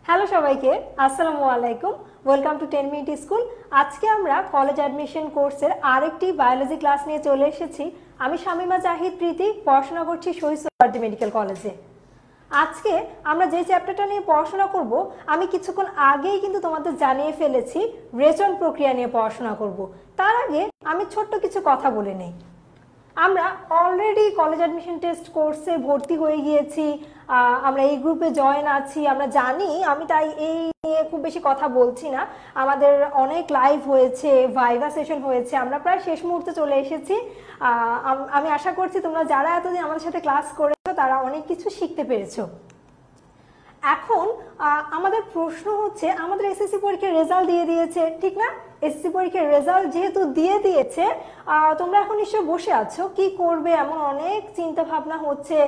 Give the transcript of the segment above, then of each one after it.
Hello সবাইকে, আসসালামু আলাইকুম। Welcome to 10 minute school. আজকে আমরা কলেজ অ্যাডমিশন কোর্সের আরেকটি বায়োলজি ক্লাস নিয়ে চলে এসেছি। আমি শামিমা জাহিদ প্রীতি, পড়াশোনা করছি শহীদ সোহরাওয়ার্দী মেডিকেল কলেজে। আজকে আমরা যে চ্যাপ্টারটা নিয়ে পড়াশোনা করব, আমি কিছুক্ষণ আগেই কিন্তু তোমাদের জানিয়ে ফেলেছি রেচন প্রক্রিয়া নিয়ে পড়াশোনা করব। তার আগে আমি ছোট্ট কিছু কথা বলে নেই। আমরা অলরেডি কলেজ অ্যাডমিশন টেস্ট কোর্সে ভর্তি হয়ে গিয়েছি, আমরা এই গ্রুপে জয়েন আছি, আমরা জানি। আমি তাই এই নিয়ে খুব বেশি কথা বলছি না। আমাদের অনেক লাইভ হয়েছে, ভাইভা সেশন হয়েছে, আমরা প্রায় শেষ মুহূর্তে চলে এসেছি। আমি আশা করছি তোমরা যারা এতদিন আমাদের সাথে ক্লাস করেছো তারা অনেক কিছু শিখতে পেরেছো। এখন আমাদের প্রশ্ন হচ্ছে, আমাদের এসএসসি পরীক্ষার রেজাল্ট দিয়ে দিয়েছে, ঠিক না? এসএসসি পরীক্ষার রেজাল্ট যেহেতু দিয়ে দিয়েছে, তোমরা এখন নিশ্চয়ই বসে আছো, কি করবে এমন অনেক চিন্তা ভাবনা হচ্ছে।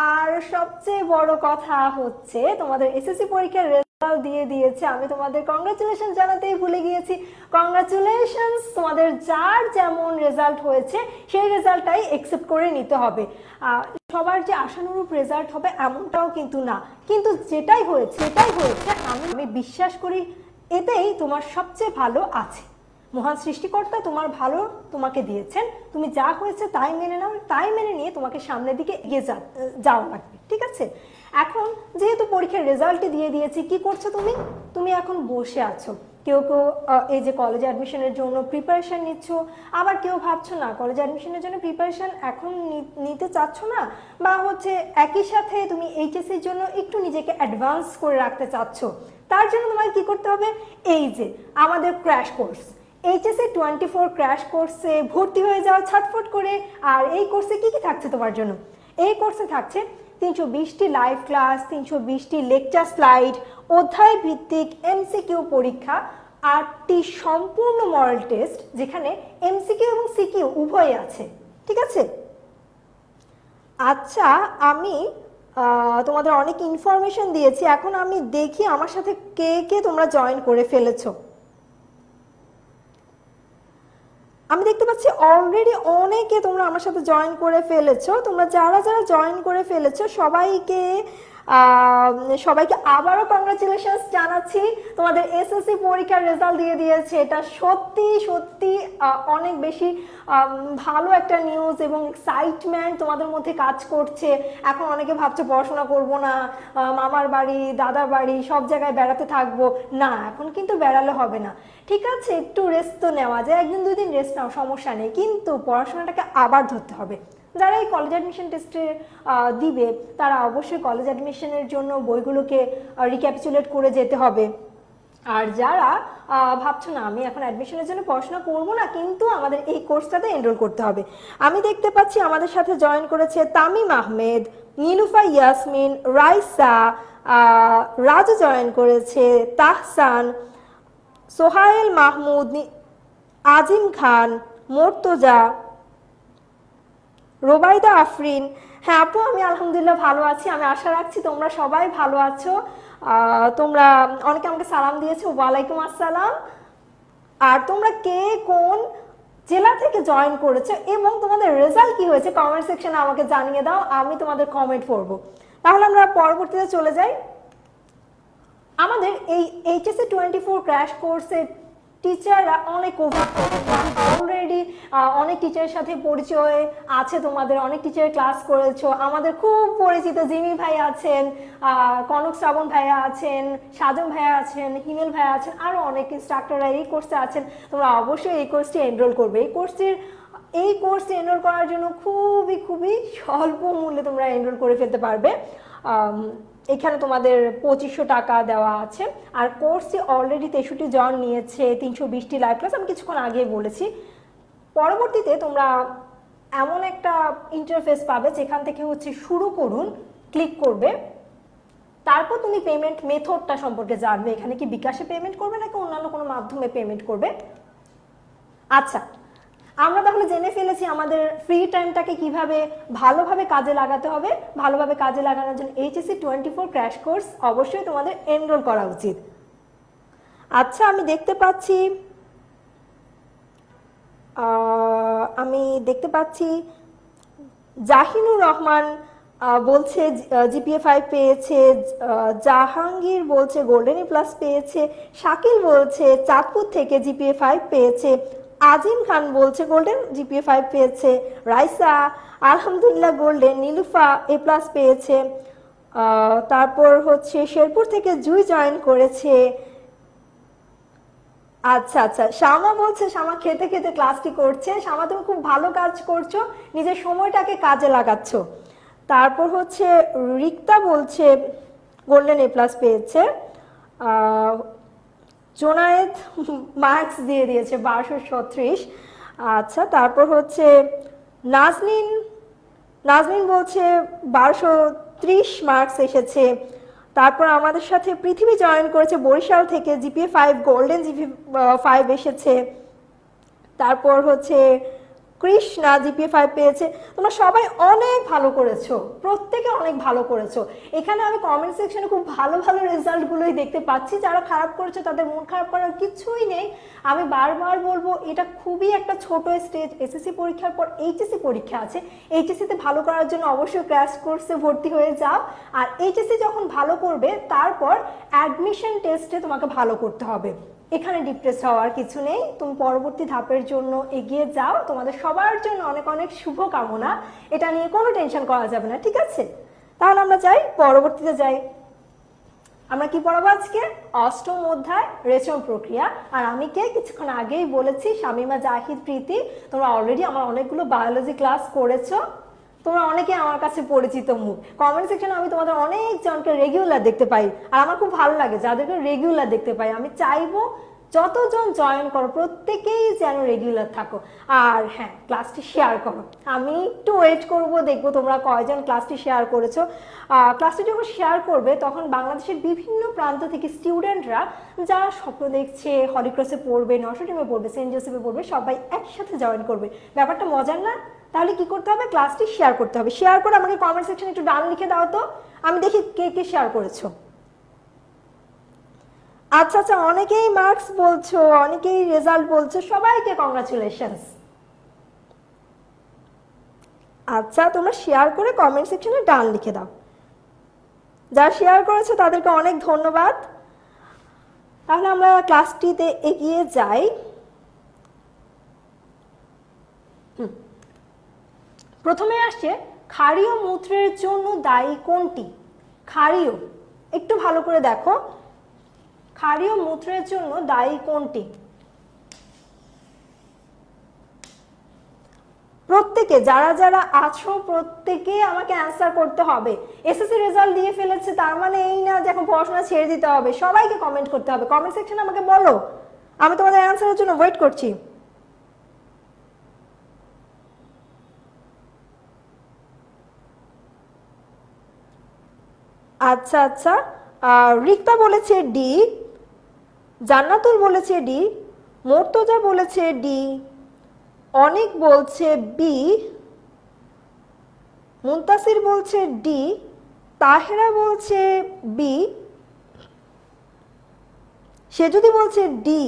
আর সবচেয়ে বড় কথা হচ্ছে, তোমাদের এসএসসি পরীক্ষার রেজাল্ট দিয়ে দিয়েছে, আমি তোমাদের কংগ্রাচুলেশন জানাতেই ভুলে গিয়েছি। কংগ্রাচুলেশনস, তোমাদের যার যেমন রেজাল্ট হয়েছে সেই রেজাল্টটাই একসেপ্ট করে নিতে হবে। সবার যে আশানুরূপ রেজাল্ট হবে এমনটাও কিন্তু না, কিন্তু যেটাই হয়েছে আমি বিশ্বাস করি এতেই তোমার সবচেয়ে ভালো আছে। মহান সৃষ্টিকর্তা তোমার ভালো তোমাকে দিয়েছেন, তুমি যা হয়েছে তাই মেনে নাও, তাই মেনে নিয়ে তোমাকে সামনের দিকে এগিয়ে যাওয়া লাগবে, ঠিক আছে? এখন যেহেতু পরীক্ষার রেজাল্টই দিয়ে দিয়েছি, কি করছো তুমি এখন বসে আছো। কেউ কেউ এই যে কলেজ অ্যাডমিশনের জন্য প্রিপারেশন নিচ্ছ, আবার কেউ ভাবছো না কলেজ অ্যাডমিশনের জন্য প্রিপারেশন এখন নিতে চাচ্ছ না, বা হচ্ছে একই সাথে তুমি এইচএসসির জন্য একটু নিজেকে অ্যাডভান্স করে রাখতে চাচ্ছ। তার জন্য তোমাকে কি করতে হবে, এই যে আমাদের ক্র্যাশ কোর্স এইচএসসি 24 ক্র্যাশ কোর্সে ভর্তি হয়ে যাওয়া ছটফট করে। আর এই কোর্সে কি কি থাকছে তোমার জন্য? এই কোর্সে থাকছে 320টি লাইভ ক্লাস, 320টি লেকচার স্লাইড, অধ্যায় ভিত্তিক এমসিকিউ পরীক্ষা, 8টি সম্পূর্ণ মডেল টেস্ট, যেখানে এমসিকিউ এবং সিকিউ উভয়ই আছে, ঠিক আছে? আচ্ছা, আমি তোমাদের অনেক ইনফরমেশন দিয়েছি, এখন আমি দেখি আমার সাথে কে কে তোমরা জয়েন করে ফেলেছো। আমি দেখতে পাচ্ছি অলরেডি অনেকে তোমরা আমার সাথে জয়েন করে ফেলেছো। তোমরা যারা যারা জয়েন করে ফেলেছো সবাইকে আবারও কংগ্রাচুলেশনস জানাচ্ছি। তোমাদের এসএসসি পরীক্ষার রেজাল্ট দিয়ে দিয়েছে, এটা সত্যি সত্যি অনেক বেশি ভালো একটা নিউজ এবং এক্সাইটমেন্ট তোমাদের মধ্যে কাজ করছে। এখন অনেকে ভাবছো পড়াশোনা করবো না, মামার বাড়ি দাদার বাড়ি সব জায়গায় বেড়াতে থাকবো। না, এখন কিন্তু বেড়ালে হবে না, ঠিক আছে? একটু রেস্ট তো নেওয়া যায়, একদিন দুই দিন রেস্ট নাও, সমস্যা নেই, কিন্তু পড়াশোনাটাকে আবার ধরতে হবে। যারা এই কলেজ অ্যাডমিশন টেস্টে দিবে তারা অবশ্যই কলেজ অ্যাডমিশনের জন্য বইগুলোকে রিক্যাপিচুলেট করে যেতে হবে। আর যারা ভাবছো না আমি এখন অ্যাডমিশনের জন্য পড়াশোনা করবো না, কিন্তু আমাদের এই কোর্সটাতে এনরোল করতে হবে। আমি দেখতে পাচ্ছি আমাদের সাথে জয়েন করেছে তামিম আহমেদ, নীলুফা ইয়াসমিন, রাইসা, রাজু জয়েন করেছে, তাহসান, সোহাইল মাহমুদ, আজিম খান, মোর্তজা, রোবাইদা আফরিন। হ্যাঁ আপু, আমি আলহামদুলিল্লাহ ভালো আছি। আমি আশা রাখছি তোমরা সবাই ভালো আছো। তোমরা অনেকে আমাকে সালাম দিয়েছো, ওয়ালাইকুম আসসালাম। আর তোমরা কে কোন জেলা থেকে জয়েন করেছো এবং তোমাদের রেজাল্ট কি হয়েছে কমেন্ট সেকশনে আমাকে জানিয়ে দাও, আমি তোমাদের কমেন্ট পড়বো। তাহলে আমরা পরবর্তীতে চলে যাই। আমাদের এই এইচএসসি 24 ক্র্যাশ কোর্সের টিচাররা অনেক অলরেডি অনেক টিচারের সাথে পরিচয় আছে, তোমাদের অনেক টিচার ক্লাস করেছো। আমাদের খুব পরিচিত জিমি ভাই আছেন, কনক শ্রাবণ ভাইয়া আছেন, সাজম ভাইয়া আছেন, হিমেল ভাইয়া আছেন, আরও অনেক ইনস্ট্রাক্টররা এই কোর্সে আছেন। তোমরা অবশ্যই এই কোর্সটি এনরোল করবে। এই কোর্সে এনরোল করার জন্য খুবই খুবই স্বল্প মূল্যে তোমরা এনরোল করে ফেলতে পারবে। এখানে তোমাদের 2500 টাকা দেওয়া আছে। আর কোর্সটি অলরেডি 63 জন নিয়েছে, 320টি লাইভ ক্লাস আমি কিছুক্ষণ আগে বলেছি। পরবর্তীতে তোমরা এমন একটা ইন্টারফেস পাবে যেখান থেকে হচ্ছে শুরু করুন ক্লিক করবে, তারপর তুমি পেমেন্ট মেথডটা সম্পর্কে জানবে, এখানে কি বিকাশে পেমেন্ট করবে নাকি অন্যান্য কোনো মাধ্যমে পেমেন্ট করবে। আচ্ছা, আমরা তাহলে জেনে ফেলেছি আমাদের ফ্রি টাইমটাকে কিভাবে ভালোভাবে কাজে লাগাতে হবে। ভালোভাবে কাজে লাগানোর জন্য এইচএসসি 24 ক্র্যাশ কোর্স অবশ্যই তোমাদের এনরোল করা উচিত। আচ্ছা, আমি দেখতে পাচ্ছি জাহিনুর রহমান বলছে জিপিএ 5 পেয়েছে। জাহাঙ্গীর বলছে গোল্ডেন এ প্লাস পেয়েছে। শাকিল বলছে চাঁদপুর থেকে জিপিএ 5 পেয়েছে। আজিম খান বলছে গোল্ডেন জিপিএ 5 পেয়েছে। রাইসা আলহামদুলিল্লাহ গোল্ডেন। নীলুফা এ প্লাস পেয়েছে। তারপর হচ্ছে শেরপুর থেকে জুই জয়েন করেছে। আচ্ছা আচ্ছা, শ্যামা বলছে শ্যামা খেতে খেতে ক্লাসটি করছে। শ্যামা তুমি খুব ভালো কাজ করছো, নিজের সময়টাকে কাজে লাগাচ্ছ। তারপর হচ্ছে রিক্তা বলছে গোল্ডেন এ প্লাস পেয়েছে। জোনায়েদ মার্কস দিয়ে দিয়েছে 1236। আচ্ছা, তারপর হচ্ছে নাজনীন নাজনীন বলছে 1230 মার্কস এসেছে। তারপর আমাদের সাথে পৃথিবী জয়েন করেছে বরিশাল থেকে, জিপিএ 5 গোল্ডেন জিপিএ 5 এসেছে। তারপর হচ্ছে কৃষ্ণা জিপিএ 5 পেয়েছে। তোমরা সবাই অনেক ভালো করেছো, প্রত্যেকে অনেক ভালো করেছো। এখানে আমি কমেন্ট সেকশনে খুব ভালো ভালো রেজাল্টগুলোই দেখতে পাচ্ছি। যারা খারাপ করেছো তাদের মন খারাপ করার কিছুই নেই। আমি বারবার বলবো এটা খুবই একটা ছোট স্টেজ। এসএসসি পরীক্ষার পর এইচএসসি পরীক্ষা আছে। এইচএসসিতে ভালো করার জন্য অবশ্যই ক্র্যাশ কোর্সে ভর্তি হয়ে যাও। আর এইচএসসি যখন ভালো করবে তারপর অ্যাডমিশন টেস্টে তোমাকে ভালো করতে হবে। এখানে ডিপ্রেস হওয়ার কিছু নেই। তুমি পরবর্তী ধাপের জন্য এগিয়ে যাও। তোমাদের সবার জন্য অনেক অনেক শুভ কামনা। এটা নিয়ে কোনো টেনশন করা যাবে না, ঠিক আছে? তাহলে আমরা যাই, পরবর্তীতে যাই। আমরা কি পড়াবো আজকে? অষ্টম অধ্যায় রেচন প্রক্রিয়া। আর আমি কে? কিছুক্ষণ আগেই বলেছি, শামিমা জাহিদ প্রীতি। তোমরা অলরেডি আমার অনেকগুলো বায়োলজি ক্লাস করেছো। তোমরা অনেকে আমার কাছে পরিচিত মুখ। কমেন্ট সেকশনে আমি তোমাদের অনেক জনকে রেগুলার দেখতে পাই, আর আমার খুব ভালো লাগে যাদেরকে রেগুলার দেখতে পাই। আমি চাইবো যতজন জয়েন করো প্রত্যেকেই যেন রেগুলার থাকো। আর হ্যাঁ, ক্লাসটি শেয়ার করো। আমি একটু ওয়েট করব, দেখবো তোমরা কয়জন ক্লাসটি শেয়ার করেছো। ক্লাসটি যখন শেয়ার করবে তখন বাংলাদেশের বিভিন্ন প্রান্ত থেকে স্টুডেন্টরা যারা স্বপ্ন দেখছে হলিক্রসে পড়বে, নর্থ পড়বে, সেন্ট জোসেফে পড়বে, সবাই একসাথে জয়েন করবে। ব্যাপারটা মজার না? তাহলে কি করতে হবে? ক্লাসটি শেয়ার করতে হবে। শেয়ার করে আমাকে কমেন্ট সেকশনে একটু ডান লিখে দাও তো, আমি দেখি কে কে শেয়ার করেছো। আচ্ছা আচ্ছা, অনেকেই মার্কস বলছো, অনেকেই রেজাল্ট বলছো, সবাইকে কংগ্রাচুলেশনস। আচ্ছা, তোমরা শেয়ার করে কমেন্ট সেকশনে ডান লিখে দাও। যারা শেয়ার করেছো তাদেরকে অনেক ধন্যবাদ। তাহলে আমরা ক্লাসটিতে এগিয়ে যাই। প্রথমে আসছে ক্ষারীয় মূত্রের জন্য দায়ী কোনটি? ক্ষারীয়, একটু ভালো করে দেখো, ক্ষারীয় মূত্রের জন্য দায়ী কোনটি? প্রত্যেকে যারা যারা আছো প্রত্যেকে আমাকে অ্যান্সার করতে হবে। এসএসসি রেজাল্ট দিয়ে ফেলেছে তার মানে এই না যে এখন পড়াশোনা ছেড়ে দিতে হবে। সবাইকে কমেন্ট করতে হবে। কমেন্ট সেকশনে আমাকে বলো, আমি তোমাদের অ্যান্সারের জন্য ওয়েট করছি। আচ্ছা আচ্ছা, রিক্তা বলেছে ডি, জান্নাতুল বলেছে ডি, মুর্তজা বলেছে ডি, অনেক বলছে বি, মুনতাসির বলছে ডি, তাহেরা বলছে বি, সে যদি বলছে ডি,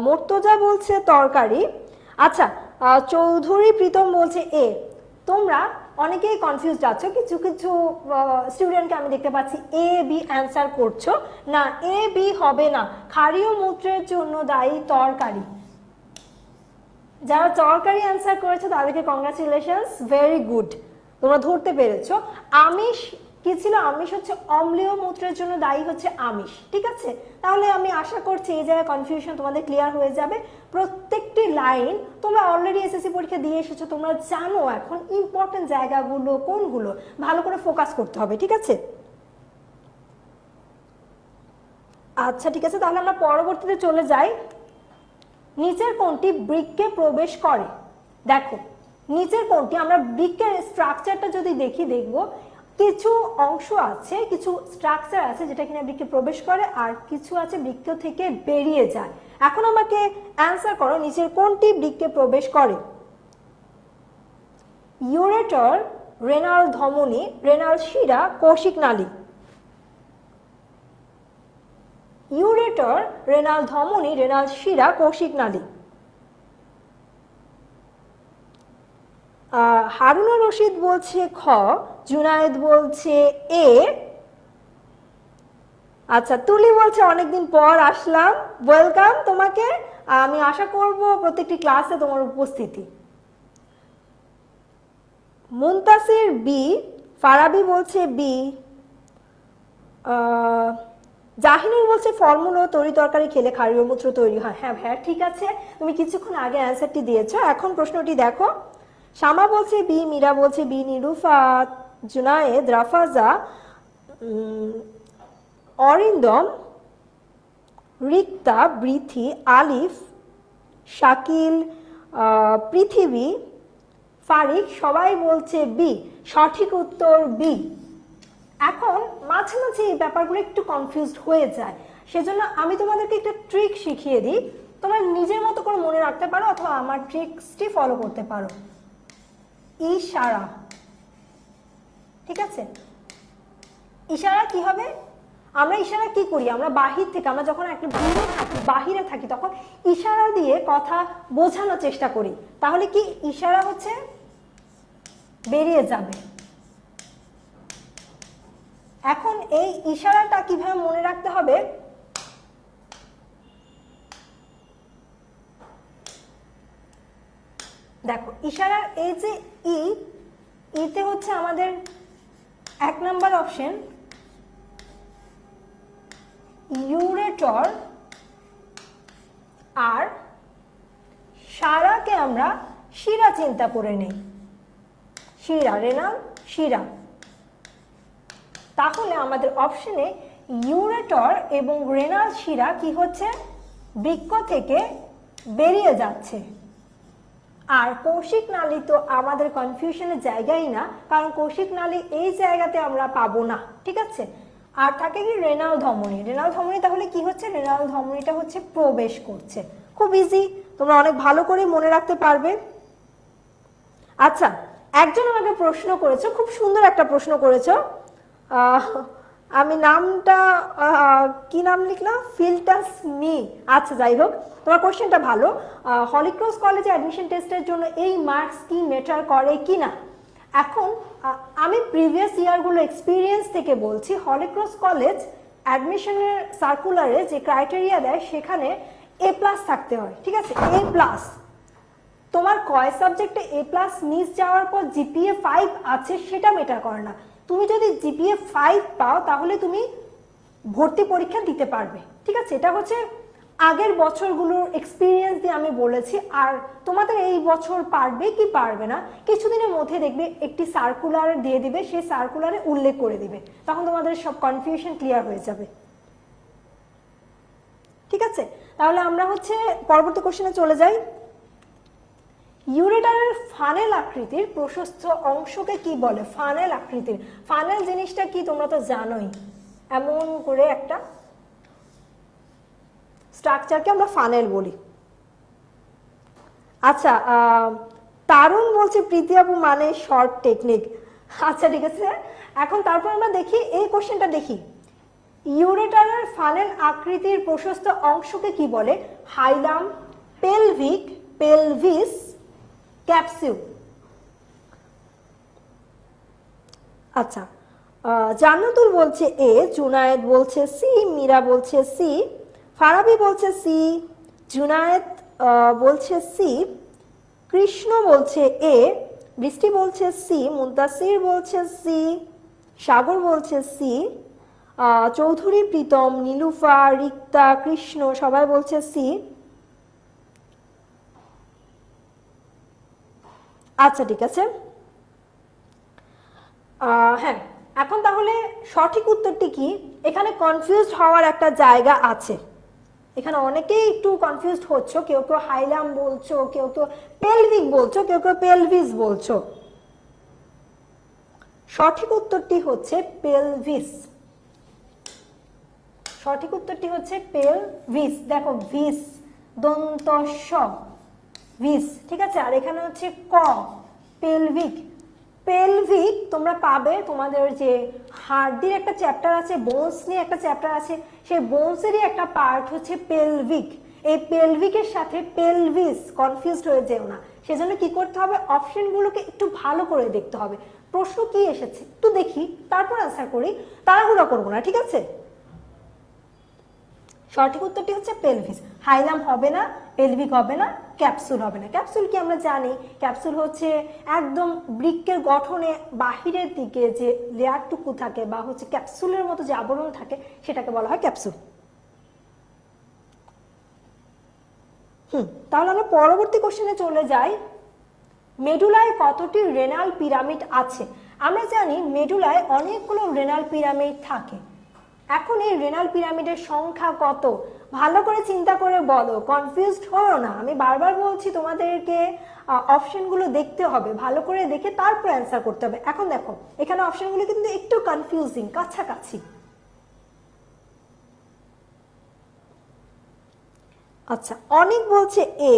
মুর্তজা বলছে তরকারি। আচ্ছা, চৌধুরী প্রীতম বলছে এ। তোমরা অনেকেই কনফিউজ যাচ্ছ, কিছু কিছু স্টুডেন্টকে আমি দেখতে পাচ্ছি এ বি অ্যান্সার করছো না। এ বি হবে না, ক্ষারীয় মূত্রের জন্য দায়ী তরকারি। যারা তরকারি অ্যান্সার করেছো তাদেরকে কংগ্রাচুলেশনস, ভেরি গুড, তোমরা ধরতে পেরেছো। আমিষ কি ছিল? আমিষ হচ্ছে অম্লীয় মূত্রের জন্য দায়ী হচ্ছে আমিষ, ঠিক আছে? তাহলে আমি আশা করছি এই জায়গায় কনফিউশন তোমাদের ক্লিয়ার হয়ে যাবে। প্রত্যেকটি লাইন তোমরা অলরেডি এসএসসি পরীক্ষা দিয়ে এসেছো, তোমরা জানো এখন ইম্পর্টেন্ট জায়গাগুলো কোনগুলো, ভালো করে ফোকাস করতে হবে, ঠিক আছে? আচ্ছা ঠিক আছে, তাহলে আমরা পরবর্তীতে চলে যাই। নিচের কোনটি বৃক্কে প্রবেশ করে? দেখো নিচের কোনটি, আমরা বৃক্কের স্ট্রাকচারটা যদি দেখি দেখব কিছু অংশ আছে, কিছু স্ট্রাকচার আছে যেটা কিনা বৃক্কে প্রবেশ করে, আর কিছু আছে বৃক্ক থেকে বেরিয়ে যায়। এখন আমাকে অ্যান্সার করো নিচের কোনটি বৃক্কে প্রবেশ করে? ইউরেটর, রেনাল ধমনী, রেনাল শিরা, কৌশিক নালী। ইউরেটর, রেনাল ধমনী, রেনাল শিরা, কৌশিক নালী। হারুনুর রশিদ বলছে খ, জুনায়েদ বলছে এ। আচ্ছা, তুলি বলছে অনেকদিন পর আসলাম, ওয়েলকাম তোমাকে। আমি আশা করব প্রত্যেকটি ক্লাসে তোমার উপস্থিতি। মুনতাসির বি, ফারাবি বলছে বি, জাহিনুর বলছে ফলমূল ও তরি তরকারি খেলে ক্ষারীয় মূত্র তৈরি হয়। হ্যাঁ ভাইয়া ঠিক আছে, তুমি কিছুক্ষণ আগে অ্যান্সারটি দিয়েছো। এখন প্রশ্নটি দেখো। শামা বলছে বি, মীরা বলছে বি, নিরুফাত, জুনায়েদ, রাফাজা, অরিন্দম, রিক্তা, বৃথি, আলিফ, শাকিল, পৃথিবী, ফারিক সবাই বলছে বি। সঠিক উত্তর বি। এখন মাঝে মাঝে এই ব্যাপারগুলো একটু কনফিউজড হয়ে যায়, সেজন্য আমি তোমাদেরকে একটা ট্রিক শিখিয়ে দিই, তোমরা নিজের মতো করে মনে রাখতে পারো অথবা আমার ট্রিক্সটি ফলো করতে পারো। ইশারা, ঠিক আছে? ইশারা কি হবে? আমরা ইশারা কি করি, আমরা বাহির থেকে, আমরা যখন একটা দূরে থাকি, বাহিরে থাকি, তখন ইশারা দিয়ে কথা বোঝানোর চেষ্টা করি। তাহলে কি ইশারা হচ্ছে বেরিয়ে যাবে। এখন এই ইশারাটা কিভাবে মনে রাখতে হবে? দেখো, ইশারার এই যে ইতে হচ্ছে আমাদের 1 নাম্বার অপশন ইউরেটর, আর সারাকে আমরা শিরা চিন্তা করে নেই। শিরা, রেনাল শিরা। তাহলে আমাদের অপশনে ইউরেটর এবং রেনাল শিরা কি হচ্ছে? বৃক্ক থেকে বেরিয়ে যাচ্ছে। আর কৌশিক নালী তো আমাদের কনফিউশনের জায়গাই না, কারণ কৌশিক নালী এই জায়গাতে আমরা পাবো না, ঠিক আছে? আর থাকে কি রেনাল ধমনী। রেনাল ধমনী তাহলে কি হচ্ছে? রেনাল ধমনীটা হচ্ছে প্রবেশ করছে। খুব ইজি, তোমরা অনেক ভালো করে মনে রাখতে পারবে। আচ্ছা, একজন আমাকে প্রশ্ন করেছো, খুব সুন্দর একটা প্রশ্ন করেছো। আমি নামটা কি নাম লিখলাম? ফিল্টাস মি। আচ্ছা, যাই হোক, তোমার কোশ্চেনটা ভালো। হলিক্রস কলেজে অ্যাডমিশন টেস্টের জন্য এই মার্কস কি ম্যাটার করে কি না? এখন আমি প্রিভিয়াস ইয়ারগুলো এক্সপিরিয়েন্স থেকে বলছি, হলিক্রস কলেজ অ্যাডমিশনের সার্কুলারে যে ক্রাইটেরিয়া দেয় সেখানে এ প্লাস থাকতে হয়, ঠিক আছে? এ প্লাস। তোমার কয় সাবজেক্টে এ প্লাস মিস যাওয়ার পর জিপিএ 5 আছে সেটা ম্যাটার করে না। তুমি যদি জিপিএ 5 পাও তাহলে তুমি ভর্তি পরীক্ষা দিতে পারবে, ঠিক আছে? এটা হচ্ছে আগের বছরগুলোর এক্সপিরিয়েন্স দিয়ে আমি বলেছি। আর তোমাদের এই বছর পারবে কি পারবে না কিছুদিনের মধ্যে দেখবে একটি সার্কুলার দিয়ে দিবে, সেই সার্কুলারে উল্লেখ করে দিবে, তখন তোমাদের সব কনফিউশন ক্লিয়ার হয়ে যাবে, ঠিক আছে? তাহলে আমরা হচ্ছে পরবর্তী কোশ্চেনে চলে যাই। ইউরেটারের ফানেল আকৃতির প্রশস্ত অংশকে কি বলে? ফানেল আকৃতির। ফানেল জিনিসটা কি তোমরা তো জানোই, এমন করে একটা স্ট্রাকচারকে আমরা ফানেল বলি। আচ্ছা, তারুণ বলছে প্রীতি আপু মানে শর্ট টেকনিক। আচ্ছা ঠিক আছে, এখন তারপর আমরা দেখি এই কোশ্চেনটা দেখি। ইউরেটারের ফানেল আকৃতির প্রশস্ত অংশকে কি বলে? হাইলাম, পেলভিক, পেলভিস, ক্যাপসিউল। আচ্ছা, জান্নাতুল বলছে এ, জুনায়েদ বলছে সি, মীরা বলছে সি, ফারাবি বলছে সি, জুনায়েদ বলছে সি, কৃষ্ণ বলছে এ, বৃষ্টি বলছে সি, মুনতাসির বলছে সি, সাগর বলছে সি, চৌধুরী, প্রীতম, নীলুফা, রিক্তা, কৃষ্ণ সবাই বলছে সি। আচ্ছা ঠিক আছে, হ্যাঁ, এখন তাহলে সঠিক উত্তরটি কি? এখানে কনফিউজড হওয়ার একটা জায়গা আছে, এখানে অনেকেই একটু কনফিউজড হচ্ছ, কেউ কেউ হাইলাম বলছো, কেউ কেউ পেলভিক বলছো, কেউ কেউ পেলভিস বলছো। সঠিক উত্তরটি হচ্ছে পেলভিস। সঠিক উত্তরটি হচ্ছে পেলভিস। দেখো ভিস, দন্ত স, ভিস, ঠিক আছে? আর এখানে হচ্ছে ক, পেলভিক। পেলভিক তোমরা পাবে তোমাদের যে হার্ডির একটা চ্যাপ্টার আছে, বোনস নিয়ে একটা চ্যাপ্টার আছে, সেই বোনসেরই একটা পার্ট হচ্ছে পেলভিক। এই পেলভিকের সাথে পেলভিস কনফিউজড হয়ে যেও না, সেজন্য কি করতে হবে, অপশনগুলোকে একটু ভালো করে দেখতে হবে। প্রশ্ন কি এসেছে একটু দেখি, তারপর অ্যান্সার করি, তাড়াহুড়া করবো না, ঠিক আছে? সঠিক উত্তরটি হচ্ছে পেলভিস। হাইলাম হবে না, পেলভিক হবে না, ক্যাপসুল হবে না। ক্যাপসুল কি আমরা জানি, ক্যাপসুল হচ্ছে একদম বৃক্কের গঠনে বাহিরের দিকে যে লেয়ারটুকু থাকে বা হচ্ছে ক্যাপসুলের মতো যে আবরণ থাকে সেটাকে বলা হয় ক্যাপসুল। তাহলে আমরা পরবর্তী কোশ্চেনে চলে যাই। মেডুলায় কতটি রেনাল পিরামিড আছে? আমরা জানি মেডুলায় অনেকগুলো রেনাল পিরামিড থাকে। এখন এই রেনাল পিরামিডের সংখ্যা কত? ভালো করে চিন্তা করে বলো, কনফিউজড হও না। আমি বারবার বলছি তোমাদেরকে অপশনগুলো দেখতে হবে, ভালো করে দেখে তারপর অ্যান্সার করতে হবে। এখন দেখো এখানে অপশনগুলো কিন্তু একটু কনফিউজিং, কাছাকাছি। আচ্ছা, অনেক বলছে এ,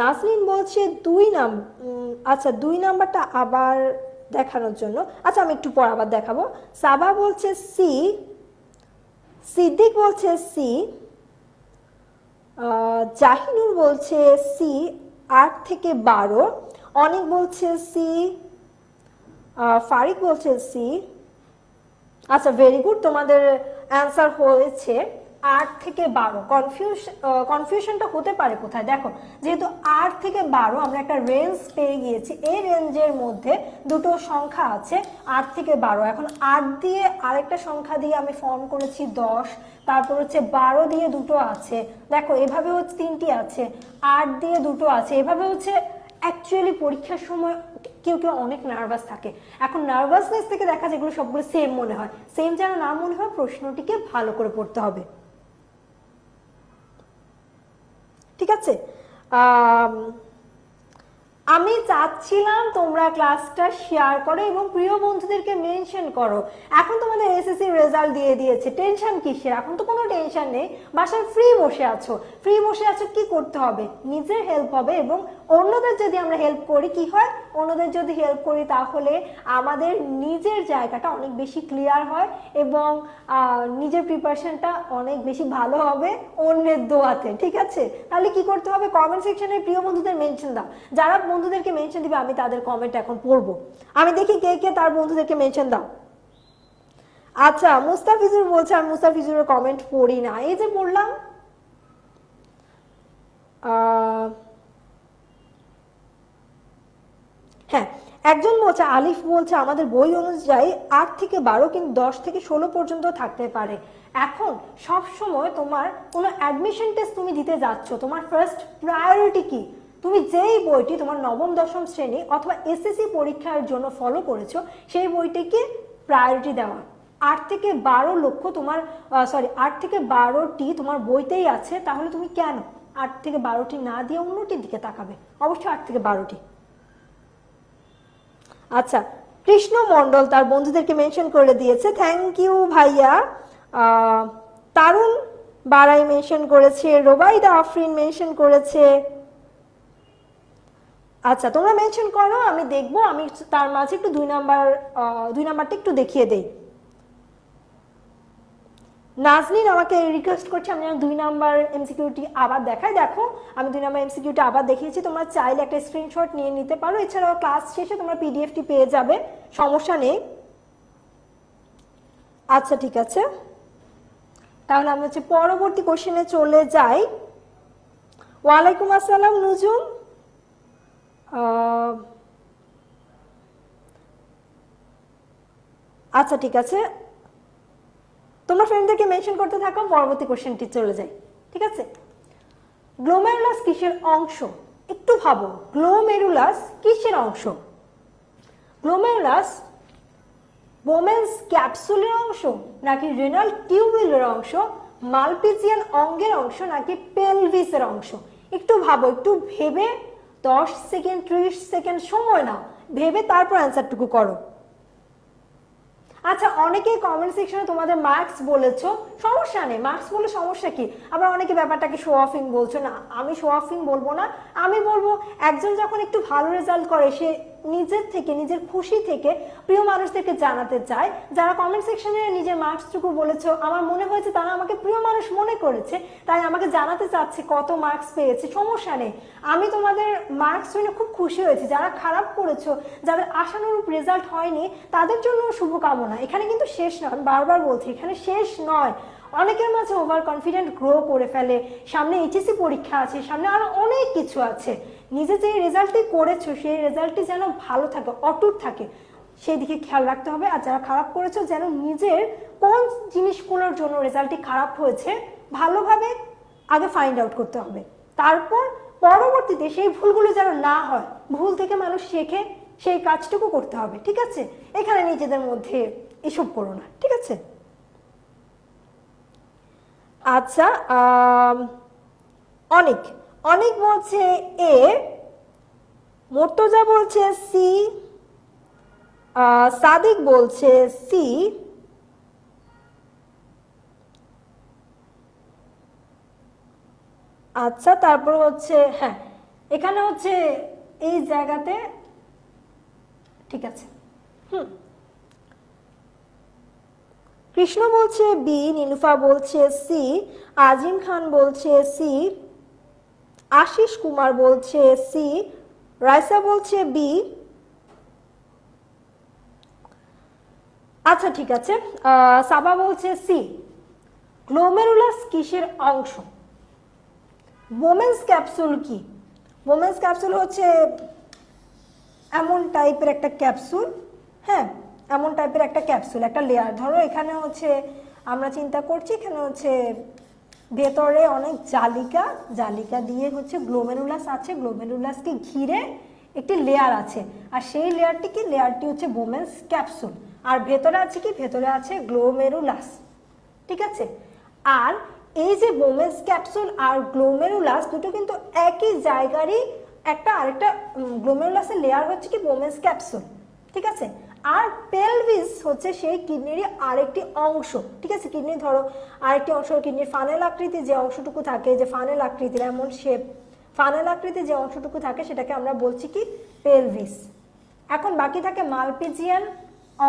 নাজনীন বলছে 2 নাম্বার। আচ্ছা 2 নাম্বারটা আবার দেখানোর জন্য, আচ্ছা আমি একটু পর আবার দেখাবো। সাবা বলছে সি, সিদ্দিক বলছে সি, জাহিনুর বলছে সি 8 থেকে 12, অনেক বলছে সি, ফারিক বলছে সি। আচ্ছা ভেরি গুড, তোমাদের অ্যান্সার হয়েছে 8 থেকে 12। কনফিউশনটা হতে পারে কোথায়, দেখো যেহেতু 8 থেকে 12 আমরা একটা রেঞ্জ পেয়ে গিয়েছি, এই রেঞ্জের মধ্যে দুটো সংখ্যা আছে 8 থেকে 12। এখন 8 দিয়ে আরেকটা সংখ্যা দিয়ে আমি ফর্ম করেছি 10, তারপর হচ্ছে 12 দিয়ে দুটো আছে, দেখো এভাবে হচ্ছে 3টি আছে, 8 দিয়ে দুটো আছে, এভাবে হচ্ছে। অ্যাকচুয়ালি পরীক্ষার সময় কেউ কেউ অনেক নার্ভাস থাকে। এখন নার্ভাসনেস থেকে দেখা যায় এগুলো সবগুলো সেম মনে হয়, সেম যেন না মনে হয়, প্রশ্নটিকে ভালো করে পড়তে হবে, ঠিক আছে? আমি চাচ্ছিলাম তোমরা ক্লাসটা শেয়ার করো এবং প্রিয় বন্ধুদেরকে মেনশন করো। এখন তোমাদের এসএসসি রেজাল্ট দিয়ে দিয়েছে, টেনশন কিসের? এখন তো কোনো টেনশন নেই, বাসায় ফ্রি বসে আছো। ফ্রি বসে আছো, কি করতে হবে? নিজের হেল্প হবে এবং অন্যদের যদি আমরা হেল্প করি কি হয়, অন্যদের যদি হেল্প করি তাহলে আমাদের নিজের জায়গাটা অনেক বেশি ক্লিয়ার হয় এবং নিজের প্রিপারেশনটা অনেক বেশি ভালো হবে অন্যের দোয়াতে, ঠিক আছে? তাহলে কি করতে হবে, কমেন্ট সেকশনে প্রিয় বন্ধুদের মেনশন দাও। যারা বন্ধুদেরকে মেনশন দিবে আমি তাদের কমেন্ট এখন পড়বো, আমি দেখি কে কে তার বন্ধুদেরকে মেনশন দাও। আচ্ছা মুস্তাফিজুর বলছে, আর মুস্তাফিজুরের কমেন্ট পড়ি না, এই যে পড়লাম। হ্যাঁ একজন বলছে, আলিফ বলছে আমাদের বই অনুযায়ী 8 থেকে 12 কিন্তু 10 থেকে 16 পর্যন্ত থাকতে পারে। এখন সব সময় তোমার কোনো অ্যাডমিশন টেস্ট তুমি দিতে যাচ্ছ, তোমার ফার্স্ট প্রায়োরিটি কি? তুমি যেই বইটি তোমার নবম দশম শ্রেণী অথবা এসএসসি পরীক্ষার জন্য ফলো করেছো সেই বইটিকে প্রায়োরিটি দেওয়া। 8 থেকে 12 লক্ষ তোমার 8 থেকে 12টি তোমার বইতেই আছে, তাহলে তুমি কেন 8 থেকে 12টি না দিয়ে অন্যটির দিকে তাকাবে? অবশ্যই 8 থেকে 12টি। আচ্ছা কৃষ্ণ মণ্ডল তার বন্ধুদেরকে মেনশন করে দিয়েছে, থ্যাংক ইউ ভাইয়া। তারুণ বারাই মেনশন করেছে, রোবাইদা আফরিন মেনশন করেছে। আচ্ছা তোমরা মেনশন করো, আমি দেখবো, আমি তার মাঝে একটু 2 নাম্বারটা একটু দেখিয়ে দেই। নাজনীন আমাকে রিকোয়েস্ট করছে আমি যেন 2 নাম্বার এমসিকিউটি আবার দেখাই। দেখো আমি 2 নাম্বার এমসিকিউটি আবার দেখিয়েছি, তোমরা চাইলে একটা স্ক্রিনশট নিয়ে নিতে পারো, এছাড়াও ক্লাস শেষে তোমরা পিডিএফটি পেয়ে যাবে, সমস্যা নেই। আচ্ছা ঠিক আছে, তাহলে আমি হচ্ছে পরবর্তী কোশ্চেনে চলে যাই। ওয়ালাইকুম আসসালাম নুজুম। আচ্ছা ঠিক আছে, তোমরা ফ্রেন্ডদেরকে মেনশন করতে থাকো, পরবর্তী কোশ্চেনটি চলে যাই, ঠিক আছে? গ্লোমেরুলাস কিসের অংশ? একটু ভাবো, গ্লোমেরুলাস কিসের অংশ? গ্লোমেরুলাস বোমেন্স ক্যাপসুলের অংশ, নাকি রেনাল টিউবুলের অংশ, মালপিজিয়ান অঙ্গের অংশ, নাকি পেলভিসের অংশ? একটু ভাবো, একটু ভেবে 10 সেকেন্ড 30 সেকেন্ড সময় নাও, ভেবে তারপর অ্যান্সারটুকু করো। আচ্ছা অনেকেই কমেন্ট সেকশনে তোমাদের মার্কস বলেছো, সমস্যা নেই, মার্কস বলে সমস্যা কি? আবার অনেকে ব্যাপারটাকে শো অফিং বলছো, না আমি শো অফিং বলবো না, আমি বলবো একজন যখন একটু ভালো রেজাল্ট করে সে নিজের থেকে নিজের খুশি থেকে প্রিয় মানুষদেরকে জানাতে চাই। যারা কমেন্ট সেকশনে নিজের মার্কসটুকু বলেছো, আমার মনে হয়েছে তারা আমাকে প্রিয় মানুষ মনে করেছে, তাই আমাকে জানাতে চাচ্ছে কত মার্কস পেয়েছে। সমস্যা নেই, আমি তোমাদের মার্কস শুনে খুব খুশি হয়েছি। যারা খারাপ করেছো, যাদের আশানুরূপ রেজাল্ট হয়নি, তাদের জন্য শুভকামনা। এখানে কিন্তু শেষ নয়, আমি বারবার বলছি এখানে শেষ নয়। অনেকের মাঝে ওভার কনফিডেন্ট গ্রো করে ফেলে, সামনে এইচএসসি পরীক্ষা আছে, সামনে আরো অনেক কিছু আছে। নিজে যে রেজাল্টটি করেছো সেই রেজাল্টটি যেন ভালো থাকে, অটুট থাকে, সেই দিকে খেয়াল রাখতে হবে। আর যারা খারাপ করেছো, যেন নিজের কোন জিনিসগুলোর জন্য রেজাল্টটি খারাপ হয়েছে ভালোভাবে আগে ফাইন্ড আউট করতে হবে। তারপর পরবর্তীতে সেই ভুলগুলো যেন না হয়, ভুল থেকে মানুষ শেখে, সেই কাজটুকু করতে হবে। ঠিক আছে, এখানে নিজেদের মধ্যে এসব করো না। ঠিক আছে, আচ্ছা। অনেক অনেক বলছে এ, মুর্তজা বলছে সি, সাদিক বলছে সি, আচ্ছা। তারপর হচ্ছে হ্যাঁ, এখানে হচ্ছে এই জায়গাতে ঠিক আছে। কৃষ্ণ বলছে বি, নীলুফা বলছে সি, আজিম খান বলছে সি, আশিস কুমার বলছে সি, রাইসা বলছে বি। আচ্ছা ঠিক আছে, সাবা বলছে সি। গ্লোমেরুলাস কিসের অংশ? বোমেন্স ক্যাপসুল কি? বোমেন্স ক্যাপসুল হচ্ছে এমন টাইপের একটা ক্যাপসুল, হ্যাঁ, এমন টাইপের একটা ক্যাপসুল, একটা লেয়ার। ধরো এখানে হচ্ছে আমরা চিন্তা করছি, এখানে হচ্ছে ভেতরে অনেক জালিকা, জালিকা দিয়ে হচ্ছে গ্লোমেরুলাস আছে, গ্লোমেরুলাসকে ঘিরে একটি লেয়ার আছে, আর সেই লেয়ারটি কি? লেয়ারটি হচ্ছে বোমেন্স ক্যাপসুল। আর ভেতরে আছে কি? ভেতরে আছে গ্লোমেরুলাস। ঠিক আছে, আর এই যে বোমেন্স ক্যাপসুল আর গ্লোমেরুলাস দুটো কিন্তু একই জায়গারই একটা আরেকটা। গ্লোমেরুলাসের লেয়ার হচ্ছে কি? Bowman's capsule. ঠিক আছে, আর পেলভিস হচ্ছে সেই কিডনির আরেকটি অংশ। ঠিক আছে, কিডনি ধরো আরেকটি অংশ, কিডনির ফানেল আকৃতি যে অংশটুকু থাকে, যে ফানেল আকৃতির এমন শেপ, ফানেল আকৃতি যে অংশটুকু থাকে সেটাকে আমরা বলছি কি? পেলভিস। এখন বাকি থাকে মালপিজিয়ান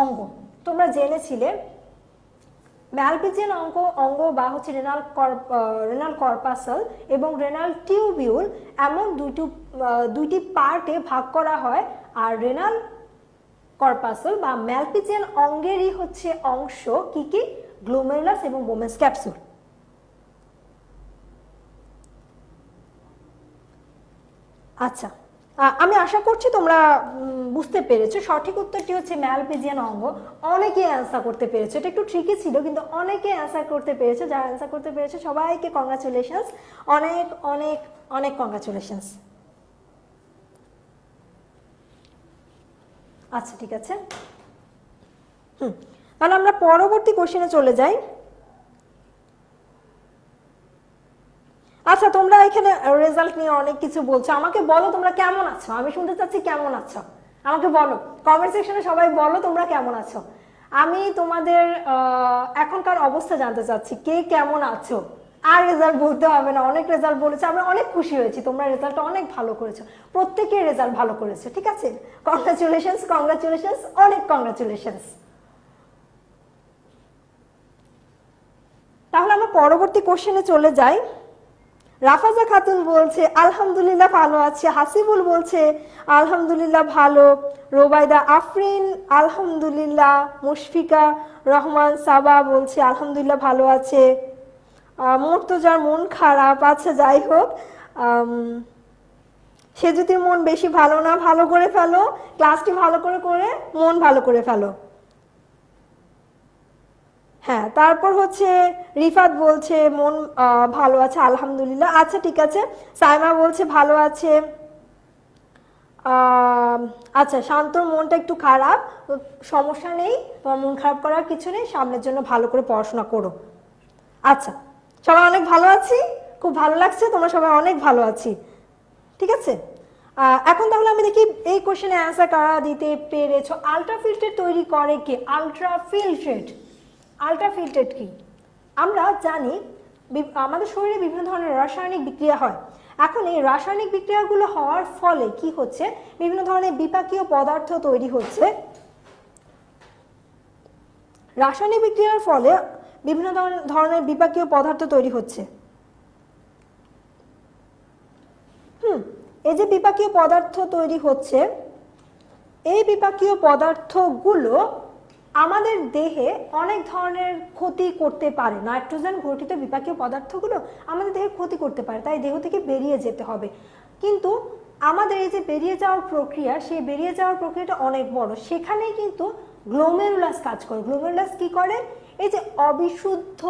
অঙ্গ। তোমরা জেনেছিলে ম্যালপিজিয়ান অঙ্গ বা হচ্ছে রেনাল কর্পাসল এবং রেনাল টিউবিউল এমন দুইটি পার্টে ভাগ করা হয়। আর রেনাল কর্পাসল বা ম্যালপিজিয়ান অঙ্গেরই হচ্ছে অংশ কি কি? গ্লোমেরুলাস এবং বোমেন্স ক্যাপসুল। আচ্ছা, আমি আশা করছি তোমরা বুঝতে পেরেছো। সঠিক উত্তরটি হচ্ছে ম্যালপিজিয়ান অঙ্গ। অনেকে অ্যান্সার করতে পেরেছো, এটা একটু ট্রিকি ছিল কিন্তু অনেকে অ্যান্সার করতে পেরেছো। যারা অ্যান্সার করতে পেরেছো সবাইকে কংগ্রাচুলেশনস, অনেক অনেক অনেক কংগ্রাচুলেশনস। আচ্ছা ঠিক আছে, তাহলে আমরা পরবর্তী কোশ্চেনে চলে যাই। আচ্ছা, তোমরা এখানে রেজাল্ট নিয়ে অনেক কিছু বলছো, আমাকে বলো তোমরা কেমন আছো? আমি শুনতে চাচ্ছি কেমন আছো, আমাকে বলো কমেন্ট সেকশনে সবাই বলো তোমরা কেমন আছো। আমি তোমাদের এখনকার অবস্থা জানতে চাচ্ছি, কে কেমন আছো। আর রেজাল্ট বলতে হবে না, অনেক রেজাল্ট বলেছে, আমরা অনেক খুশি হয়েছি। তোমরা রেজাল্ট অনেক ভালো করেছো, প্রত্যেকের রেজাল্ট ভালো করেছে। ঠিক আছে, কংগ্রাচুলেশনস, কংগ্রাচুলেশনস, অনেক কংগ্রাচুলেশনস। তাহলে আমরা পরবর্তী কোশ্চেনে চলে যাই। রাফাজা খাতুন বলছে আলহামদুলিল্লাহ ভালো আছে, হাসিবুল বলছে আলহামদুলিল্লাহ ভালো, রোবাইদা আফরিন আলহামদুলিল্লাহ, মুশফিকা রহমান সাবা বলছে আলহামদুলিল্লাহ ভালো আছে, মুর্তজার মন খারাপ। আচ্ছা যাই হোক, সে যদি মন বেশি ভালো না, ভালো করে ফেলো, ক্লাসটি ভালো করে করে মন ভালো করে ফেলো। হ্যাঁ, তারপর হচ্ছে রিফাত বলছে মন ভালো আছে আলহামদুলিল্লাহ। আচ্ছা ঠিক আছে, সাইমা বলছে ভালো আছে। আচ্ছা, শান্তর মনটা একটু খারাপ, সমস্যা নেই, তোমার মন খারাপ করার কিছু নেই, সামনের জন্য ভালো করে পড়াশোনা করো। আচ্ছা, সবাই অনেক ভালো আছি, খুব ভালো লাগছে, তোমরা সবাই অনেক ভালো আছি। ঠিক আছে, এখন তাহলে আমি দেখি এই কোশ্চেনে অ্যান্সার কারা দিতে পেরেছো। আলট্রাফিল্ট্রেট তৈরি করে কে? আলট্রাফিল্ট্রেট, আলট্রাফিল্ট্রেট কি? আমরা জানি আমাদের শরীরে বিভিন্ন ধরনের রাসায়নিক বিক্রিয়া হয়। এখন এই রাসায়নিক বিক্রিয়াগুলো হওয়ার ফলে কি হচ্ছে, বিভিন্ন ধরনের বিপাকীয় পদার্থ তৈরি হচ্ছে। রাসায়নিক বিক্রিয়ার ফলে বিভিন্ন ধরনের বিপাকীয় পদার্থ তৈরি হচ্ছে। এই যে বিপাকীয় পদার্থ তৈরি হচ্ছে, এই বিপাকীয় পদার্থগুলো আমাদের দেহে অনেক ধরনের ক্ষতি করতে পারে। নাইট্রোজেন ঘটিত বিপাকীয় পদার্থগুলো আমাদের দেহে ক্ষতি করতে পারে, তাই দেহ থেকে বেরিয়ে যেতে হবে। কিন্তু আমাদের এই যে বেরিয়ে যাওয়ার প্রক্রিয়া, সেই বেরিয়ে যাওয়ার প্রক্রিয়াটা অনেক বড়। সেখানেই কিন্তু গ্লোমেরুলাস কাজ করে। গ্লোমেরুলাস কি করে, এই যে অবিশুদ্ধ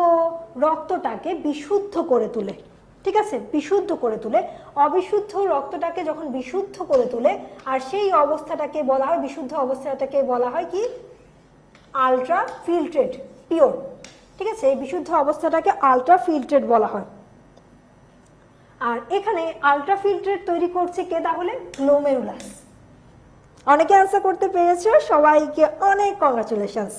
রক্তটাকে বিশুদ্ধ করে তোলে, ঠিক আছে, বিশুদ্ধ করে তুলে। অবিশুদ্ধ রক্তটাকে যখন বিশুদ্ধ করে তুলে, আর সেই অবস্থাটাকে বলা হয়, বিশুদ্ধ অবস্থাটাকে বলা হয় কি, আলট্রা ফিল্ট্রেট পিওর, ঠিক আছে, এই বিশুদ্ধ অবস্থাটাকে আলট্রা ফিল্ট্রেট বলা হয়। আর এখানে আলট্রা ফিল্ট্রেট তৈরি করছে কে, তাহলে গ্লোমেরুলাস। অনেকে অ্যান্সার করতে পেরেছো, সবাইকে অনেক কংগ্রাচুলেশনস।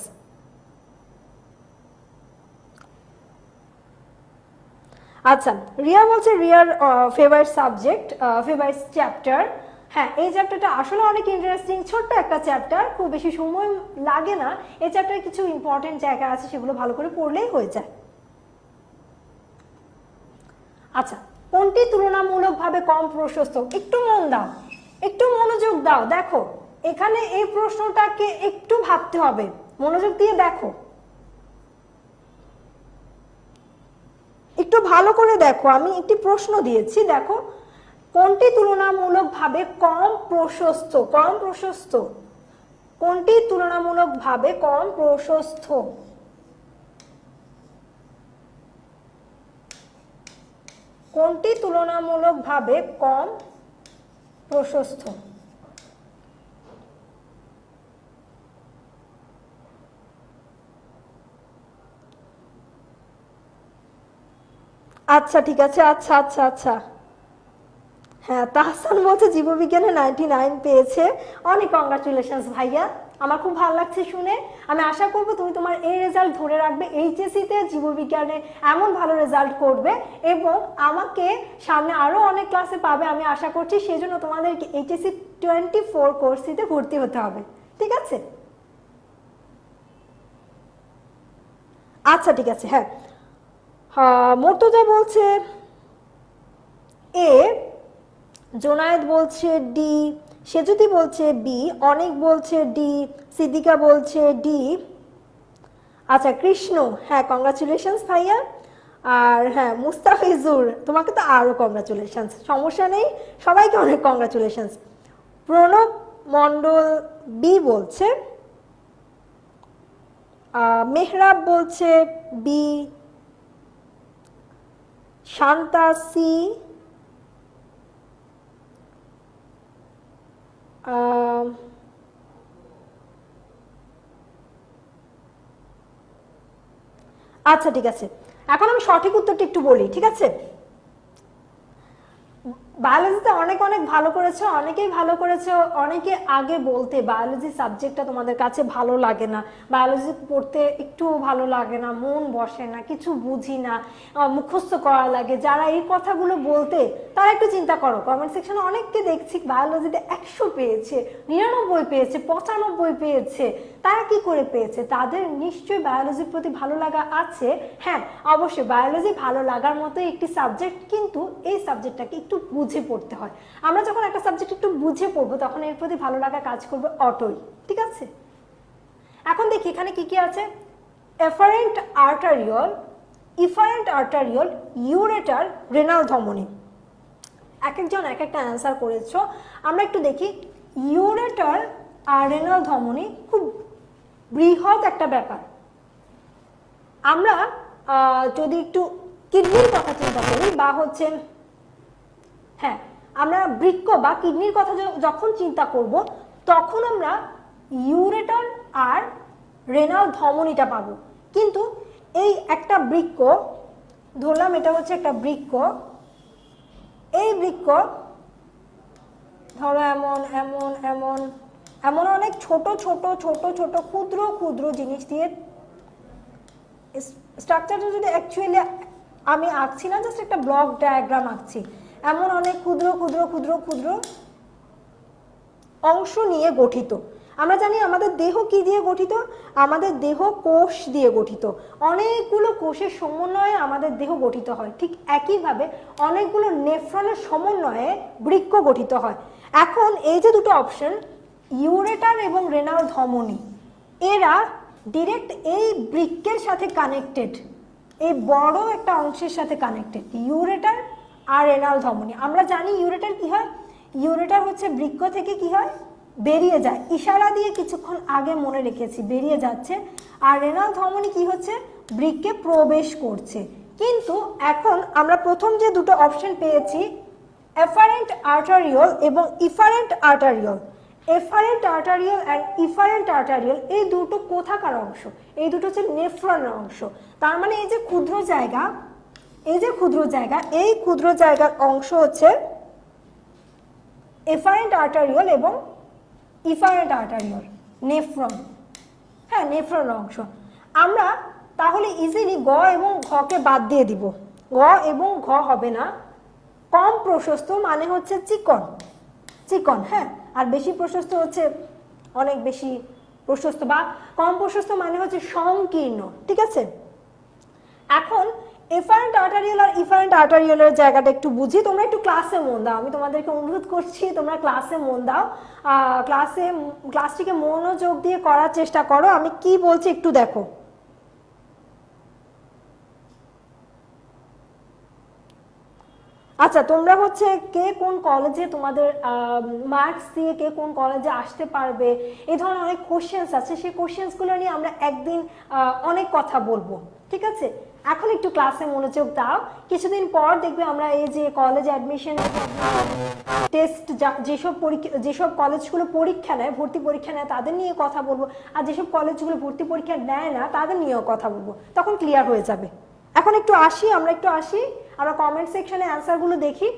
আচ্ছা, রিয়া বলছে রিয়ার ফেভারিট সাবজেক্ট, ফেভারিট চ্যাপ্টার। হ্যাঁ, এই চ্যাপ্টারটা আসলে অনেক ইন্টারেস্টিং, ছোট্ট একটা চ্যাপ্টার, খুব বেশি সময় লাগে না। এই চ্যাপ্টারে কিছু ইম্পর্টেন্ট জায়গা আছে, সেগুলো ভালো করে পড়লেই হয়ে যায়। আচ্ছা, কোনটি তুলনামূলকভাবে কম প্রশস্ত? একটু মন দাও, একটু মনোযোগ দাও। দেখো এখানে এই প্রশ্নটাকে একটু ভাবতে হবে, মনোযোগ দিয়ে দেখো, একটু ভালো করে দেখো। আমি একটি প্রশ্ন দিয়েছি, দেখো কোনটি তুলনামূলকভাবে কম প্রশস্ত? কম প্রশস্ত কোনটি তুলনামূলকভাবে কম প্রশস্ত? কোনটি তুলনামূলকভাবে কম প্রশস্ত? আচ্ছা ঠিক আছে, আচ্ছা আচ্ছা আচ্ছা, হ্যাঁ তাহসান বলছে জীববিজ্ঞানে 99 পেয়েছে। অনেক কংগ্রাচুলেশনস ভাইয়া, আমার খুব ভালো লাগছে শুনে। আমি আশা করব তুমি তোমার এই রেজাল্ট ধরে রাখবে, এইচএসসিতে জীববিজ্ঞানে এমন ভালো রেজাল্ট করবে এবং আমাকে সামনে আরও অনেক ক্লাসে পাবে আমি আশা করছি। সেজন্য তোমাদেরকে এইচএসসি 24 কোর্সটিতে ভর্তি হতে হবে, ঠিক আছে? আচ্ছা ঠিক আছে, হ্যাঁ মর্তজা বলছে এ, জোনায়েদ বলছে ডি, সেজুতি বলছে বি, অনেক বলছে ডি, সিদ্দিকা বলছে ডি। আচ্ছা কৃষ্ণ, হ্যাঁ কংগ্রাচুলেশনস ভাইয়া। আর হ্যাঁ মুস্তাফিজুর, তোমাকে তো আরও কংগ্রাচুলেশনস, সমস্যা নেই, সবাইকে অনেক কংগ্রাচুলেশনস। প্রণব মণ্ডল বি বলছে, মেহরাব বলছে বি, শান্তা সি, আচ্ছা ঠিক আছে, এখন আমি সঠিক উত্তরটা একটু বলি, ঠিক আছে? বায়োলজিতে অনেক অনেক ভালো করেছো, অনেকেই ভালো করেছো। অনেকে আগে বলতে বায়োলজি সাবজেক্টটা তোমাদের কাছে ভালো লাগে না, বায়োলজি পড়তে একটু ভালো লাগে না, মন বসে না, কিছু বুঝি না, মুখস্থ করা লাগে। যারা এই কথাগুলো বলতে, তারা একটু চিন্তা করো। কমেন্ট সেকশনে অনেককে দেখছি বায়োলজিতে 100 পেয়েছে, 99 পেয়েছে, 95 পেয়েছে। তারা কি করে পেয়েছে? তাদের নিশ্চয়ই বায়োলজির প্রতি ভালো লাগা আছে। হ্যাঁ অবশ্যই বায়োলজি ভালো লাগার মতো একটি সাবজেক্ট, কিন্তু এই সাবজেক্টটাকে একটু বুঝে পড়তে হয়। আমরা যখন একটা সাবজেক্ট একটু বুঝে পড়বো তখন এর প্রতি ভালো লাগা কাজ করবে অটোই, ঠিক আছে? এখন দেখি এখানে কি কি আছে। Efferent arteriole, efferent arteriole, ureter, renal ধমনী। এক একজন এক একটা অ্যান্সার করেছো। আমরা একটু দেখি, ইউরেটার আর রেনাল ধমনী খুব বৃহৎ একটা ব্যাপার। আমরা যদি একটু কিডনির কথা চিন্তা করি বা হচ্ছে, হ্যাঁ আমরা বৃক্ক বা কিডনির কথা যখন চিন্তা করব তখন আমরা ইউরেটার আর রেনাল ধমনীটা পাবো। কিন্তু এই একটা বৃক্ক ধরলাম, এটা হচ্ছে একটা বৃক্ক, এই বৃক্ক ধরো এমন এমন এমন এমন অনেক ছোট ছোট ছোট ছোট ক্ষুদ্র ক্ষুদ্র জিনিস দিয়ে স্ট্রাকচারটা যদি অ্যাকচুয়ালি আমি আঁকছি না, জাস্ট একটা ব্লক ডায়াগ্রাম আঁকছি। এমন অনেক ক্ষুদ্র ক্ষুদ্র ক্ষুদ্র ক্ষুদ্র অংশ নিয়ে গঠিত। আমরা জানি আমাদের দেহ কি দিয়ে গঠিত, আমাদের দেহ কোষ দিয়ে গঠিত, অনেকগুলো কোষের সমন্বয়ে আমাদের দেহ গঠিত হয়। ঠিক একইভাবে অনেকগুলো নেফ্রনের সমন্বয়ে বৃক্ক গঠিত হয়। এখন এই যে দুটো অপশন ইউরেটার এবং রেনাল ধমনী, এরা ডিরেক্ট এই বৃক্কের সাথে কানেক্টেড, এই বড় একটা অংশের সাথে কানেক্টেড, ইউরেটার আর রেনাল ধমনী। আমরা জানি ইউরেটার কি হয়, ইউরেটার হচ্ছে বৃক্ক থেকে কি হয়, বেরিয়ে যায়, ইশারা দিয়ে কিছুক্ষণ আগে মনে রেখেছি বেরিয়ে যাচ্ছে। আর রেনাল ধমনী কি হচ্ছে, বৃক্কে প্রবেশ করছে। কিন্তু এখন আমরা প্রথম যে দুটো অপশন পেয়েছি এফারেন্ট আর্টারিওল এবং efferent arteriole, efferent arteriole and efferent arteriole এই দুটো কোথাকার অংশ, এই দুটো হচ্ছে নেফ্রনের অংশ। তার মানে এই যে ক্ষুদ্র জায়গা, এই যে ক্ষুদ্র জায়গা, এই ক্ষুদ্র জায়গার অংশ হচ্ছে এফারেন্ট আর্টারিওল এবং ইফারেন্ট আর্টারিওল, নেফ্রন। হ্যাঁ, নেফ্রন অংশ। আমরা তাহলে ইজিলি গ এবং ঘকে বাদ দিয়ে দিব, গ এবং ঘ হবে না। কম প্রশস্ত মানে হচ্ছে চিকন, চিকন, হ্যাঁ, আর বেশি প্রশস্ত হচ্ছে অনেক বেশি প্রশস্ত, বা কম প্রশস্ত মানে হচ্ছে সংকীর্ণ, ঠিক আছে। এখন এফারেন্ট আর্টারিওল আর ইফারেন্ট আর্টারিওলের জায়গাটা একটু বুঝি, তোমরা একটু ক্লাসে মন দাও, আমি তোমাদেরকে অনুরোধ করছি তোমরা ক্লাসে মন দাও, ক্লাসটিকে মনোযোগ দিয়ে করার চেষ্টা করো। আমি কি বলছি একটু দেখো। আচ্ছা, তোমরা হচ্ছে কে কোন কলেজে তোমাদের মার্কস দিয়ে কে কোন কলেজে আসতে পারবে, এই ধরনের অনেক কোশ্চেন্স আছে, সেই কোশ্চেন্সগুলো নিয়ে আমরা একদিন অনেক কথা বলবো, ঠিক আছে। এখন একটু ক্লাসে মনোযোগ দাও, কিছুদিন পর দেখবে আমরা এই যে কলেজ অ্যাডমিশন টেস্ট, যেসব কলেজগুলো পরীক্ষা নেয়, ভর্তি পরীক্ষা নেয়, তাদের নিয়ে কথা বলবো, আর যেসব কলেজগুলো ভর্তি পরীক্ষা নেয় না তাদের নিয়েও কথা বলবো, তখন ক্লিয়ার হয়ে যাবে। এখন একটু আসি, আমরা কমেন্ট সেকশনে অ্যান্সারগুলো দেখি।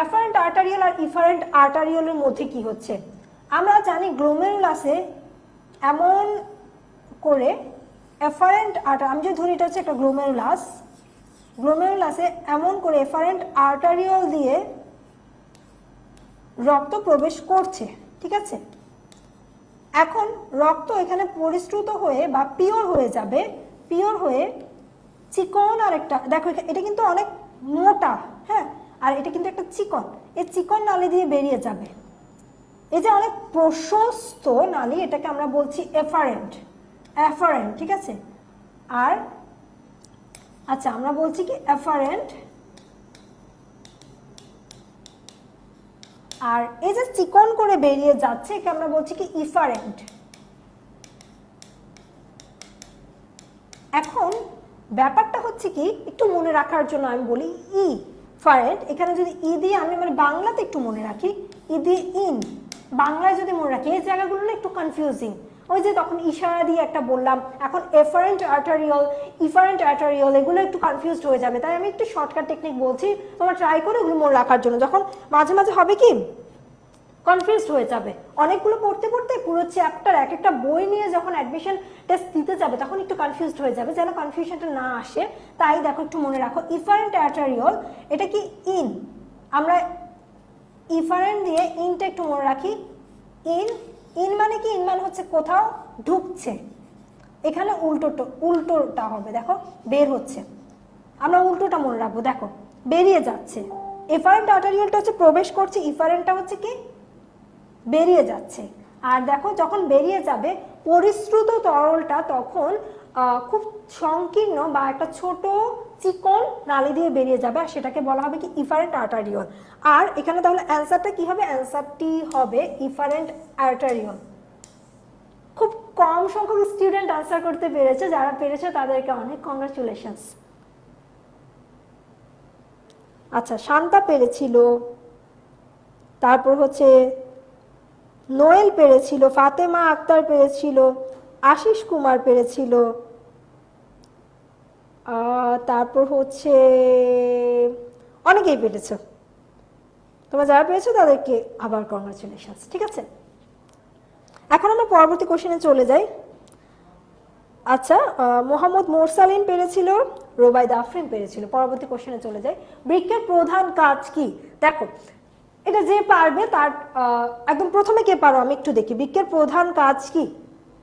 এফারেন্ট আর্টারিয়াল আর ইফারেন্ট আর্টারিয়ালের মধ্যে কি হচ্ছে। আমরা জানি গ্লোমেরুলাসে এমন করে এফারেন্ট আর্টার, আমি যদি ধরি এটা হচ্ছে একটা গ্লোমেরুলাস, গ্লোমেরুলাসে এমন করে এফারেন্ট আর্টারিয়াল দিয়ে রক্ত প্রবেশ করছে, ঠিক আছে। এখন রক্ত এখানে পরিশ্রুত হয়ে বা পিওর হয়ে যাবে, পিওর হয়ে চিকন, আর একটা দেখো এটা কিন্তু অনেক মোটা, হ্যাঁ, আর এটা কিন্তু একটা চিকন, এই চিকন নালী দিয়ে বেরিয়ে যাবে। এই যে অনেক প্রশস্ত নালী, এটাকে আমরা বলছি এফারেন্ট, এফারেন্ট, ঠিক আছে। আর আচ্ছা, আমরা বলছি কি এফারেন্ট, আর এই যে চিকন করে বেরিয়ে যাচ্ছে একে আমরা বলছি কি ইফারেন্ট। এখন ব্যাপারটা হচ্ছে কি, একটু মনে রাখার জন্য আমি বলি ই ফারেন্ট, এখানে যদি ই দিয়ে আমি মানে বাংলাতে একটু মনে রাখি, ই দিয়ে ইন, বাংলায় যদি মনে রাখি, এই জায়গাগুলো না একটু কনফিউজিং, ওই যে তখন ইশারা দিয়ে একটা বললাম, এখন এফারেন্ট আর্টারিয়াল, ইফারেন্ট আর্টারিয়াল, এগুলো একটু কনফিউজড হয়ে যাবে, তাই আমি একটু শর্টকাট টেকনিক বলছি, তোমরা ট্রাই করো এগুলো মনে রাখার জন্য। যখন মাঝে মাঝে হবে কি কনফিউজড হয়ে যাবে, অনেকগুলো পড়তে পড়তে পুরো চ্যাপ্টার এক একটা বই নিয়ে যখন অ্যাডমিশন টেস্ট দিতে যাবে তখন একটু কনফিউজড হয়ে যাবে, যেন কনফিউশনটা না আসে, তাই দেখো একটু মনে রাখো ইফারেন্ট আর্টারিয়াল, এটা কি ইন, আমরা ইফারেন্ট দিয়ে ইনটা একটু মনে রাখি, ইন, ইন মানে কি, ইন মানে হচ্ছে কোথাও ঢুকছে, এখানে উল্টোটা হবে, দেখো বের হচ্ছে, আমরা উল্টোটা মনে রাখবো, দেখো বেরিয়ে যাচ্ছে। এফারেন্ট আর্টারিয়ালটা হচ্ছে প্রবেশ করছে, ইফারেন্টটা হচ্ছে কি বেরিয়ে যাচ্ছে। আর দেখো যখন বেরিয়ে যাবে পরিশ্রুত তরলটা তখন খুব সংকীর্ণ বা একটা ছোট চিকন নালী দিয়ে বেরিয়ে যাবে, আর সেটাকে বলা হবে কি ইফারেন্ট আর্টারিয়াল। আর এখানে তাহলে অ্যান্সারটা কি হবে, অ্যান্সারটি হবে ইফারেন্ট আর্টারিয়াল। খুব কম সংখ্যক স্টুডেন্ট আনসার করতে পেরেছে, যারা পেরেছে তাদেরকে অনেক কংগ্রাচুলেশনস। আচ্ছা, শান্তা পেরেছিল, তারপর হচ্ছে নোয়েল পেরেছিল, ফাতেমা আক্তার পেরেছিল, আশিস কুমার পেরেছিল, তারপর হচ্ছে অনেকেই পেরেছ। তোমরা যারা পেরেছো তাদেরকে আবার কংগ্রাচুলেশনস, ঠিক আছে। এখন আমরা পরবর্তী কোশ্চেনে চলে যাই। আচ্ছা, মোহাম্মদ মোরসালিন পেরেছিল, রোবায়দা আফরিন পেরেছিল। পরবর্তী কোশ্চেনে চলে যাই। বৃক্কের প্রধান কাজ কি? দেখো এটা যে পারবে তার একদম প্রথমে কে পারো আমি একটু দেখি। বৃক্কের প্রধান কাজ কি?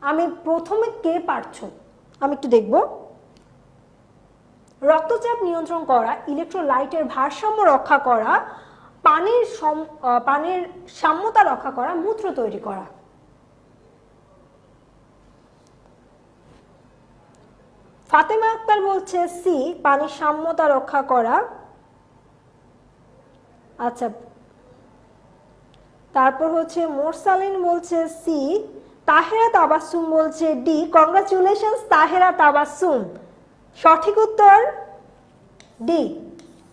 আমি প্রথমে কে পারছো আমি একটু দেখব। রক্তচাপ নিয়ন্ত্রণ করা, ইলেকট্রোলাইটের ভারসাম্য রক্ষা করা, পানির সাম্যতা রক্ষা করা, মূত্র তৈরি করা। ফাতেমা আক্তার বলছে সি, পানির সাম্যতা রক্ষা করা। আচ্ছা, তারপর হচ্ছে মোরসালিন বলছে সি। তাহেরা তাবাসসুম বলছে ডি। কংগ্রাচুলেশনস তাহেরা তাবাসসুম, সঠিক উত্তর ডি,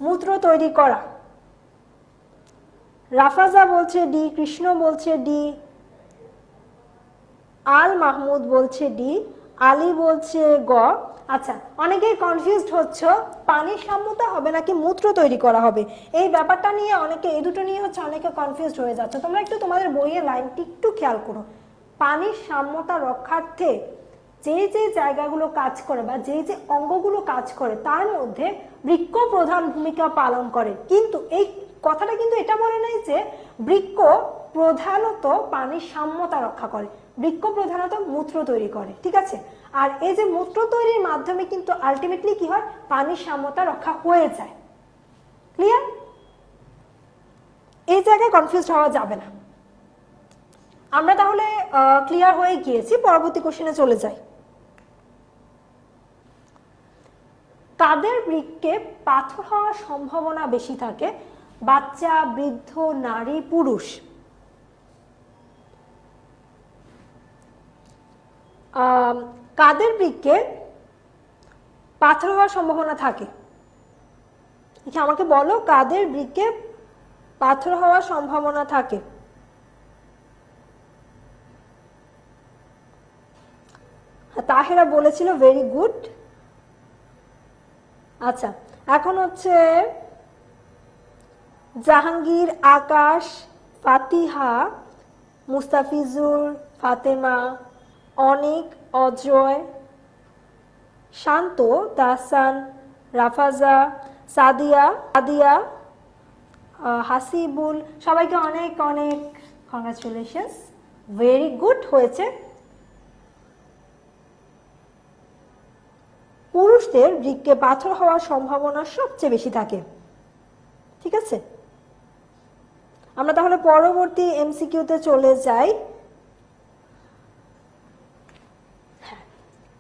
মূত্র তৈরি করা। রাফাজা বলছে ডি, কৃষ্ণ বলছে ডি, আল মাহমুদ বলছে ডি, আলী বলছে গ। আচ্ছা, অনেকেই কনফিউজড হচ্ছে পানির সাম্যতা হবে নাকি মূত্র তৈরি করা হবে, এই ব্যাপারটা নিয়ে অনেকে, এই দুটো নিয়ে হচ্ছে অনেকে কনফিউজড হয়ে যাচ্ছে। তোমরা একটু তোমাদের বইয়ের লাইনটি একটু খেয়াল করো। পানির সাম্যতা রক্ষার্থে যে যে জায়গাগুলো কাজ করে বা যে যে অঙ্গগুলো কাজ করে তার মধ্যে বৃক্ক প্রধান ভূমিকা পালন করে। কিন্তু এই কথাটা কিন্তু এটা বলে নাই যে বৃক্ক প্রধানত পানির সাম্যতা রক্ষা করে, বৃক্ক প্রধানত মূত্র তৈরি করে, ঠিক আছে? আর এই যে মূত্র তৈরির মাধ্যমে কিন্তু আলটিমেটলি কি হয়, পানির সাম্যতা রক্ষা হয়ে যায়। ক্লিয়ার? এই জায়গায় কনফিউজ হওয়া যাবে না। আমরা তাহলে ক্লিয়ার হয়ে গিয়েছি, পরবর্তী কোশ্চেনে চলে যাই। কাদের বৃক্কে পাথর হওয়ার সম্ভাবনা বেশি থাকে? বাচ্চা, বৃদ্ধ, নারী, পুরুষ? কাদের বৃক্কে পাথর হওয়ার সম্ভাবনা থাকে? আমাকে বলো, কাদের বৃক্কে পাথর হওয়ার সম্ভাবনা থাকে? তাহেরা বলেছিল ভেরি গুড। আচ্ছা, এখন হচ্ছে জাহাঙ্গীর, আকাশ, ফাতিহা, মুস্তাফিজুর, ফাতেমা, অনিক, অজয়, শান্ত, তাহসান, রাফাজা, সাদিয়া, হাসিবুল, সবাইকে অনেক অনেক কংগ্রাচুলেশনস, ভেরি গুড হয়েছে। পুরুষদের বৃক্কে পাথর হওয়ার সম্ভাবনা সবচেয়ে বেশি থাকে, ঠিক আছে? আমরা তাহলে পরবর্তী এমসিকিউতে চলে যাই।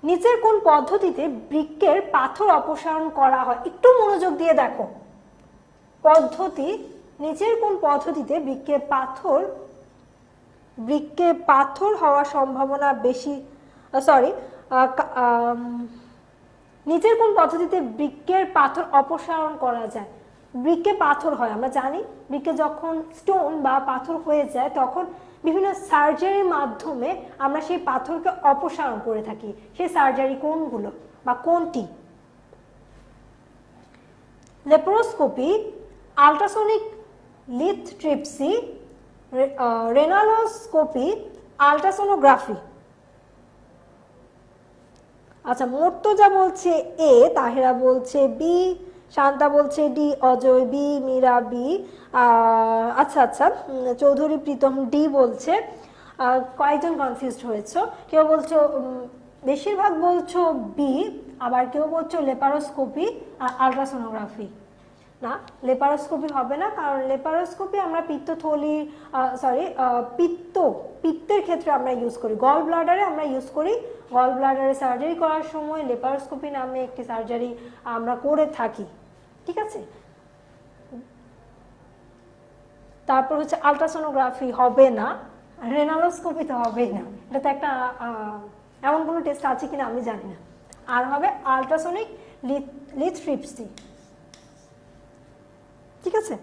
নিচের কোন পদ্ধতিতে বৃক্কের পাথর অপসারণ করা হয়? একটু মনোযোগ দিয়ে দেখো পদ্ধতি। নিচের কোন পদ্ধতিতে বৃক্কে পাথর হওয়ার সম্ভাবনা বেশি, নিচের কোন পদ্ধতিতে বৃক্কের পাথর অপসারণ করা যায়? বৃক্কে পাথর হয়, আমরা জানি বৃক্কে যখন স্টোন বা পাথর হয়ে যায় তখন বিভিন্ন সার্জারির মাধ্যমে আমরা সেই পাথরকে অপসারণ করে থাকি। সেই সার্জারি কোনগুলো বা কোনটি? Laparoscopy, ultrasonic lithotripsy, renaloscopy, ultrasonography. আচ্ছা, মুর্তজা বলছে এ, তাহেরা বলছে বি, শান্তা বলছে D, Ajay B, Meera B. আচ্ছা, চৌধুরী প্রীতম ডি বলছে। কয়েকজন কনফিউজড হয়েছে, কেউ বলছো, বেশিরভাগ বলছো বি, আবার কেউ বলছো লেপারোস্কোপি আর আল্ট্রাসোনোগ্রাফি। না, লেপারোস্কোপি হবে না, কারণ লেপারোস্কোপি আমরা পিত্তের ক্ষেত্রে আমরা ইউজ করি, গল ব্লাডারে আমরা ইউজ করি। গল ব্লাডারে সার্জারি করার সময় লেপারোস্কোপি নামে একটি সার্জারি আমরা করে থাকি, ঠিক আছে? তারপর হচ্ছে আল্ট্রাসোনোগ্রাফি হবে না, রেনালোস্কোপি তো হবেই না, এটা তো একটা এমন কোনো টেস্ট আছে কিনা আমি জানি না। আর হবে আল্ট্রাসনিক লিথট্রিপসি, ঠিক আছে?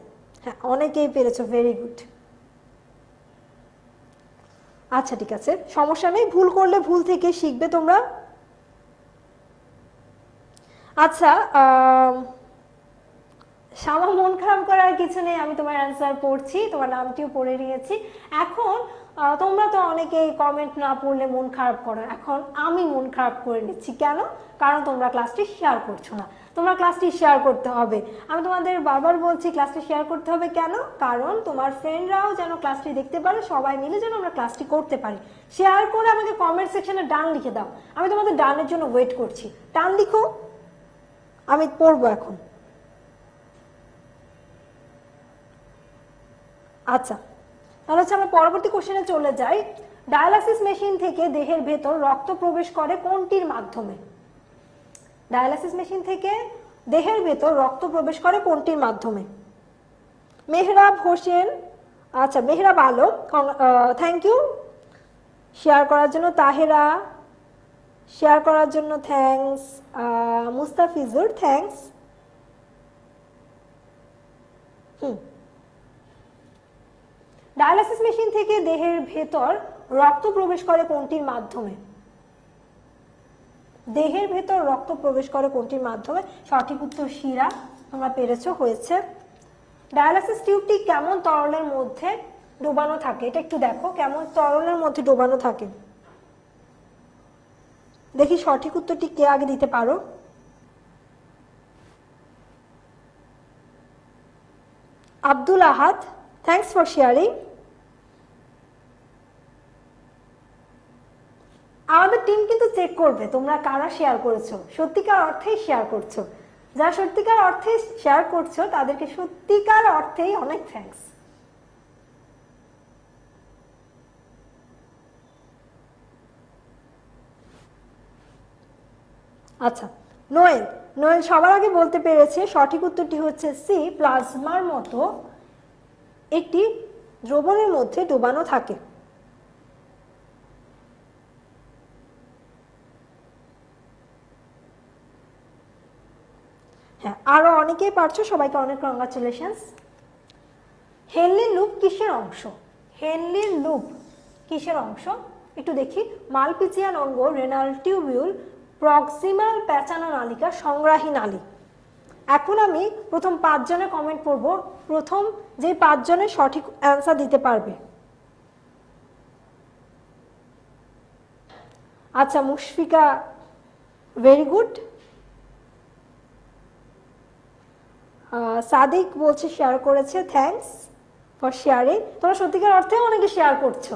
হ্যাঁ, অনেকেই পেরেছো, ভেরি গুড। আচ্ছা, ঠিক আছে, সমস্যা নেই, ভুল করলে ভুল থেকে শিখবে তোমরা। আচ্ছা, শামা, মন খারাপ করার কিছু নেই, আমি তোমার অ্যান্সার পড়ছি, তোমার নামটিও পড়ে নিয়েছি। এখন তোমরা তো অনেকেই কমেন্ট না পড়লে মন খারাপ করো, এখন আমি মন খারাপ করে নিচ্ছি। কেন? কারণ তোমরা ক্লাসটি শেয়ার করছো না। তোমরা ক্লাসটি শেয়ার করতে হবে। আমি তোমাদের বারবার বলছি ক্লাসটি শেয়ার করতে হবে কেন, কারণ তোমার ফ্রেন্ডরাও যেন ক্লাসটি দেখতে পারে, সবাই মিলে যেন আমরা ক্লাসটি করতে পারি। শেয়ার করে আমাকে কমেন্ট সেকশনে ডান লিখে দাও, আমি তোমাদের ডানের জন্য ওয়েট করছি। ডান লিখো, আমি পড়বো এখন। আচ্ছা, তাহলে হচ্ছে আমরা পরবর্তী কোশ্চেনে চলে যাই। ডায়ালাসিস মেশিন থেকে দেহের ভেতর রক্ত প্রবেশ করে কোনটির মাধ্যমে? ডায়ালাসিস মেশিন থেকে দেহের ভেতর রক্ত প্রবেশ করে কোনটির মাধ্যমে? মেহরাব হোসেন, আচ্ছা Mehrab Alam, thank you share করার জন্য। তাহেরা শেয়ার করার জন্য thanks. Mustafizur thanks. Dialysis machine থেকে দেহের ভেতর রক্ত প্রবেশ করে কোনটির মাধ্যমে? দেহের ভেতর রক্ত প্রবেশ করে কোনটির মাধ্যমে? সঠিক উত্তর শিরা, তোমরা পেরেছো, হয়েছে। ডায়ালাসিস টিউবটি কেমন তরলের মধ্যে ডোবানো থাকে? এটা একটু দেখো, কেমন তরলের মধ্যে ডোবানো থাকে। দেখি সঠিক উত্তরটি কে আগে দিতে পারো। আব্দুল আহাদ, থ্যাঙ্কস ফর শেয়ারিং। আমাদের টিম কিন্তু চেক করবে তোমরা কারা শেয়ার করেছো, সত্যিকার অর্থেই শেয়ার করছো। যারা সত্যিকার অর্থে শেয়ার করছো তাদেরকে সত্যিকার অর্থেই অনেক থ্যাঙ্কস। আচ্ছা, নোয়েল নোয়েল সবার আগে বলতে পেরেছে। সঠিক উত্তরটি হচ্ছে সি, প্লাজমার মতো একটি দ্রবণের মধ্যে ডোবানো থাকে। হ্যাঁ, আরো অনেকেই পারছো, সবাইকে অনেক কংগ্রাচুলেশনস। হেনলির লুপ কিসের অংশ? হেনলির লুপ কিসের অংশ? একটু দেখি। মালপিজিয়ান অঙ্গ, রেনাল টিউবিউল, প্রক্সিমাল প্যাঁচানো নালিকা, সংগ্রাহী নালী। এখন আমি প্রথম 5 জনের কমেন্ট পড়ব, প্রথম যে 5 জনের সঠিক অ্যান্সার দিতে পারবে। আচ্ছা, মুশফিকা ভেরি গুড। সাদিক বলছে শেয়ার করেছে, থ্যাঙ্কস ফর শেয়ারিং। তোমরা সত্যিকার অর্থে অনেকে শেয়ার করছো।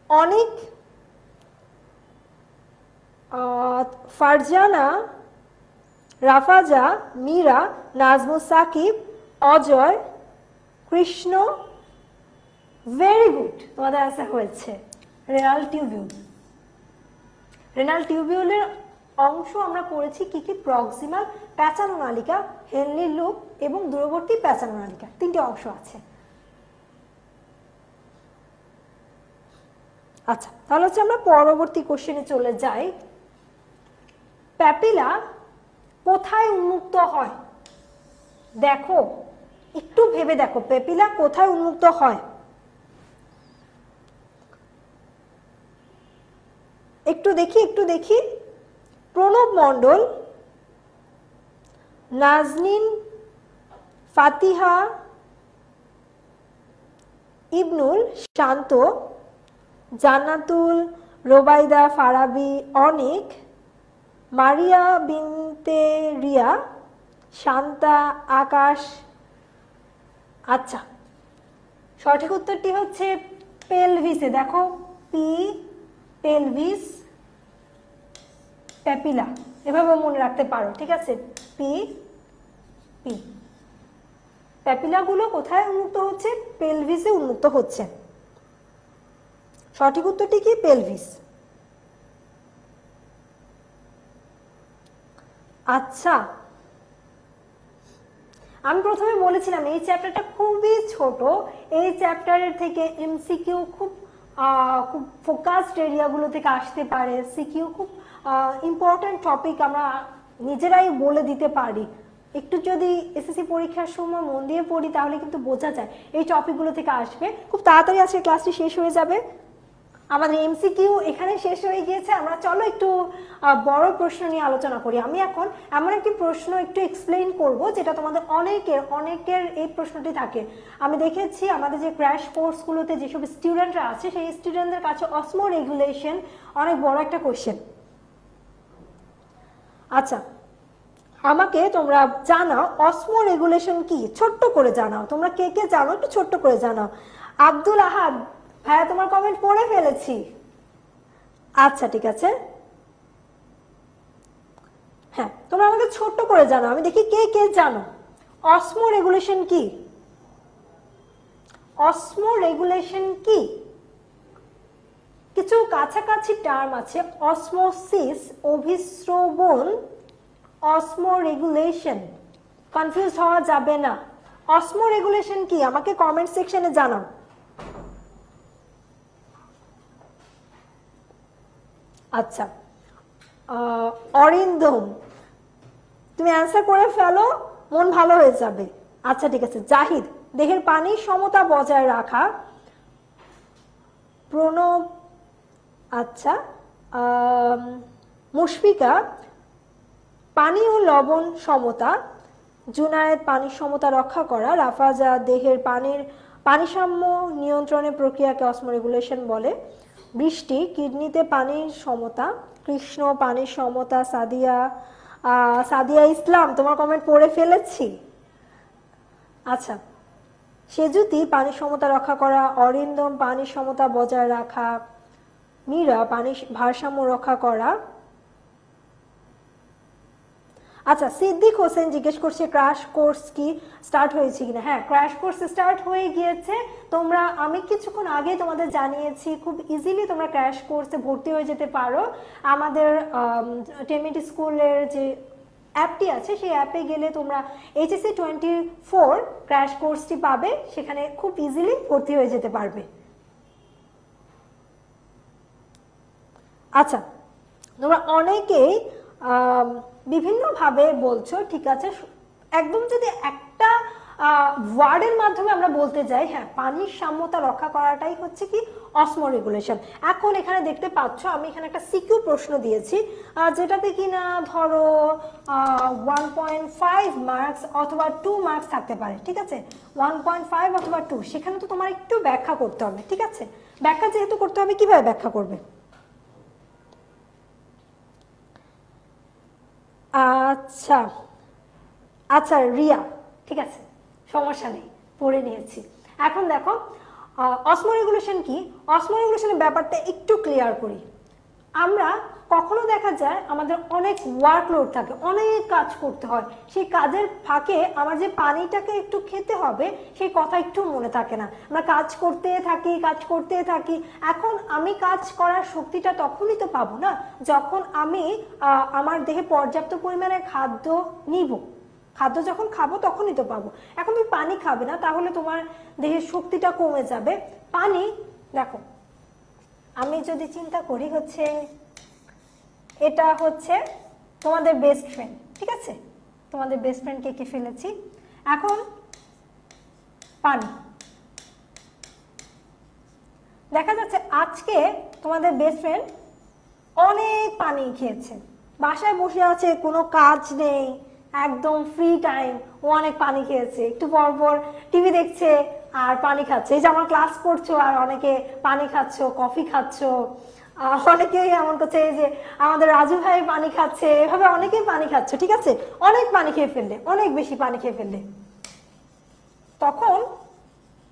অনেক, ফারজানা, রাফাজা, মীরা, নাজমুস সাকিব, অজয়, কৃষ্ণ, ভেরি গুড, তোমাদের অ্যান্সার হয়েছে রেনাল টিউবিউল। রেনাল টিউবিউলের অংশ আমরা করেছি কি কি? প্রক্সিমাল প্যাঁচানো নালিকা, হেনলি লুপ এবং দূরবর্তী প্যাঁচানো নালিকা, 3টি অংশ আছে। আচ্ছা, তাহলে হচ্ছে আমরা পরবর্তী কোশ্চেনে চলে যাই। প্যাপিলা কোথায় উন্মুক্ত হয়? দেখো, একটু ভেবে দেখো, প্যাপিলা কোথায় উন্মুক্ত হয়? একটু দেখি। প্রণব মণ্ডল, নাজনীন, ফাতিহা, ইবনুল, শান্ত, জান্নাতুল, রোবাইদা, ফারাবি, অনিক, মারিয়া বিনতে রিয়া, শান্তা, আকাশ। আচ্ছা, সঠিক উত্তরটি হচ্ছে পেলভিসে। দেখো, পি, পেলভিস, প্যাপিলা, এভাবে মনে রাখতে পারো, ঠিক আছে? P P. প্যাপিলাগুলো কোথায় উন্মুক্ত হচ্ছে? পেলভিসে উন্মুক্ত হচ্ছে। সঠিক উত্তরটি কি? পেলভিস। আচ্ছা, আমি প্রথমে বলেছিলাম এই চ্যাপ্টারটা খুবই ছোট। এই চ্যাপ্টারের থেকে এমসিকিউ খুব ফোকাসড এরিয়াগুলো থেকে আসতে পারে, সিকিউ খুব ইম্পর্টেন্ট টপিক আমরা নিজেরাই বলে দিতে পারি। একটু যদি এসএসসি পরীক্ষার সময় মন দিয়ে পড়ি তাহলে কিন্তু বোঝা যায় এই টপিকগুলো থেকে আসবে। খুব তাড়াতাড়ি আজকে ক্লাসটি শেষ হয়ে যাবে। আমাদের এমসিকিউ এখানে শেষ হয়ে গিয়েছে। আমরা চলো একটু বড় প্রশ্ন নিয়ে আলোচনা করি। আমি এখন এমন একটি প্রশ্ন একটু এক্সপ্লেইন করব যেটা তোমাদের অনেকের এই প্রশ্নটি থাকে। আমি দেখেছি আমাদের যে ক্র্যাশ কোর্সগুলোতে যেসব স্টুডেন্টরা আছে সেই স্টুডেন্টদের কাছে অসমো রেগুলেশন অনেক বড় একটা কোশ্চেন। আচ্ছা, আমাকে তোমরা জানাও অসমো রেগুলেশন কি, ছোট্ট করে জানাও। তোমরা কে কে জানো একটু ছোট্ট করে জানাও। আব্দুল আহাদ ভাইয়া তোমার কমেন্ট পড়ে ফেলেছি। আচ্ছা ঠিক আছে, হ্যাঁ তোমরা আমাকে ছোট্ট করে জানাও, আমি দেখি কে কে জানো। অসমো রেগুলেশন কি? অসমো রেগুলেশন কি? কিছু কাছাকাছি টার্ম আছে, অসমোসিস অভিস্রবণ, অসমো রেগুলেশন, কনফিউজ হওয়া যাবে না। অসমো রেগুলেশন কি আমাকে কমেন্ট সেকশনে জানাও। আচ্ছা অরিন্দম তুমি অ্যান্সার করে ফেলো, মন ভালো হয়ে যাবে। আচ্ছা ঠিক আছে, জাহিদ দেহের পানির সমতা বজায় রাখা। প্রণব, আচ্ছা মুশফিকা পানি ও লবণ সমতা। জুনায়েদ পানির সমতা রক্ষা করা। রাফাজা দেহের পানিসাম্য নিয়ন্ত্রণের প্রক্রিয়াকে অসমো রেগুলেশন বলে। বৃষ্টি কিডনিতে পানির সমতা। কৃষ্ণ পানির সমতা। সাদিয়া ইসলাম তোমার কমেন্ট পড়ে ফেলেছি। আচ্ছা সেজুতি পানির সমতা রক্ষা করা। অরিন্দম পানির সমতা বজায় রাখা। মীরা পানির ভারসাম্য রক্ষা করা। আচ্ছা সিদ্দিক হোসেন জিজ্ঞেস করছে ক্র্যাশ কোর্স কি স্টার্ট হয়েছে কিনা। হ্যাঁ ক্র্যাশ কোর্স স্টার্ট হয়ে গিয়েছে। তোমরা আমি কিছুক্ষণ আগে তোমাদের জানিয়েছি খুব ইজিলি তোমরা ক্র্যাশ কোর্সে ভর্তি হয়ে যেতে পারো। আমাদের টেমিটি স্কুলের যে অ্যাপটি আছে সেই অ্যাপে গেলে তোমরা HSC 24 ক্র্যাশ কোর্সটি পাবে, সেখানে খুব ইজিলি ভর্তি হয়ে যেতে পারবে। আচ্ছা তোমরা অনেকেই বিভিন্নভাবে বলছো, ঠিক আছে, একদম যদি একটা ওয়ার্ডের মাধ্যমে আমরা বলতে যাই, হ্যাঁ পানির সাম্যতা রক্ষা করাটাই হচ্ছে কি অসমো রেগুলেশন। এখন এখানে দেখতে পাচ্ছ আমি এখানে একটা সিকিউ প্রশ্ন দিয়েছি যেটাতে কি না ধরো 1.5 মার্কস অথবা 2 মার্কস থাকতে পারে, ঠিক আছে, 1.5 অথবা 2, সেখানে তো তোমার একটু ব্যাখ্যা করতে হবে, ঠিক আছে। ব্যাখ্যা যেহেতু করতে হবে, কিভাবে ব্যাখ্যা করবে? আচ্ছা আচ্ছা রিয়া, ঠিক আছে সমস্যা নেই, পড়ে নিয়েছি। এখন দেখো অসমো রেগুলেশন কি, অসমো রেগুলেশনের ব্যাপারটা একটু ক্লিয়ার করি। আমরা কখনো দেখা যায় আমাদের অনেক ওয়ার্কলোড থাকে, অনেক কাজ করতে হয়, সেই কাজের ফাঁকে আমার যে পানিটাকে একটু খেতে হবে সেই কথা একটু মনে থাকে না, আমরা কাজ করতে থাকি। এখন আমি কাজ করার শক্তিটা তখনই তো পাবো না যখন আমি আমার দেহে পর্যাপ্ত পরিমাণে খাদ্য নিব, খাদ্য যখন খাবো তখনই তো পাবো। এখন তুমি পানি খাবে না, তাহলে তোমার দেহের শক্তিটা কমে যাবে। পানি দেখো, আমি যদি চিন্তা করি হচ্ছে এটা হচ্ছে তোমাদের বেস্ট ফ্রেন্ড, ঠিক আছে, তোমাদের বেস্ট ফ্রেন্ডকে কে ফেলেছি। এখন পানি, দেখা যাচ্ছে আজকে তোমাদের বেস্ট ফ্রেন্ড অনেক পানি খেয়েছে, বাসায় বসে আছে, কোনো কাজ নেই, একদম ফ্রি টাইম, ও অনেক পানি খেয়েছে, একটু পর পর টিভি দেখছে আর পানি খাচ্ছে। এই যে আমার ক্লাস করছো আর অনেকে পানি খাচ্ছ, কফি খাচ্ছ, অনেকেই এমন করছে, এই যে আমাদের রাজু ভাই পানি খাচ্ছে, এভাবে অনেকেই পানি খাচ্ছে, ঠিক আছে, অনেক পানি খেয়ে ফেললে, অনেক বেশি পানি খেয়ে ফেললে, তখন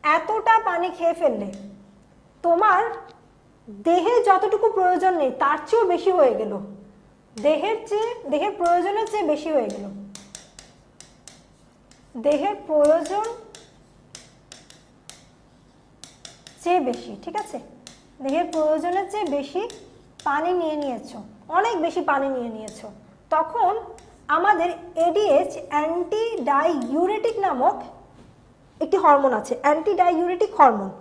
এতটা পানি খেয়ে ফেললে তোমার দেহে যতটুকু প্রয়োজন নেই তার চেয়েও বেশি হয়ে গেল, দেহের প্রয়োজনের চেয়ে বেশি হয়ে গেল, দেহের প্রয়োজন চেয়ে বেশি, ঠিক আছে, দেহের প্রয়োজনের চেয়ে বেশি পানি নিয়ে নিয়েছো, অনেক বেশি পানি নিয়ে নিয়েছো, তখন আমাদের এডিএইচ অ্যান্টি ডাইউরেটিক নামক একটি হরমোন আছে, অ্যান্টি ডাইউরেটিক হরমোন।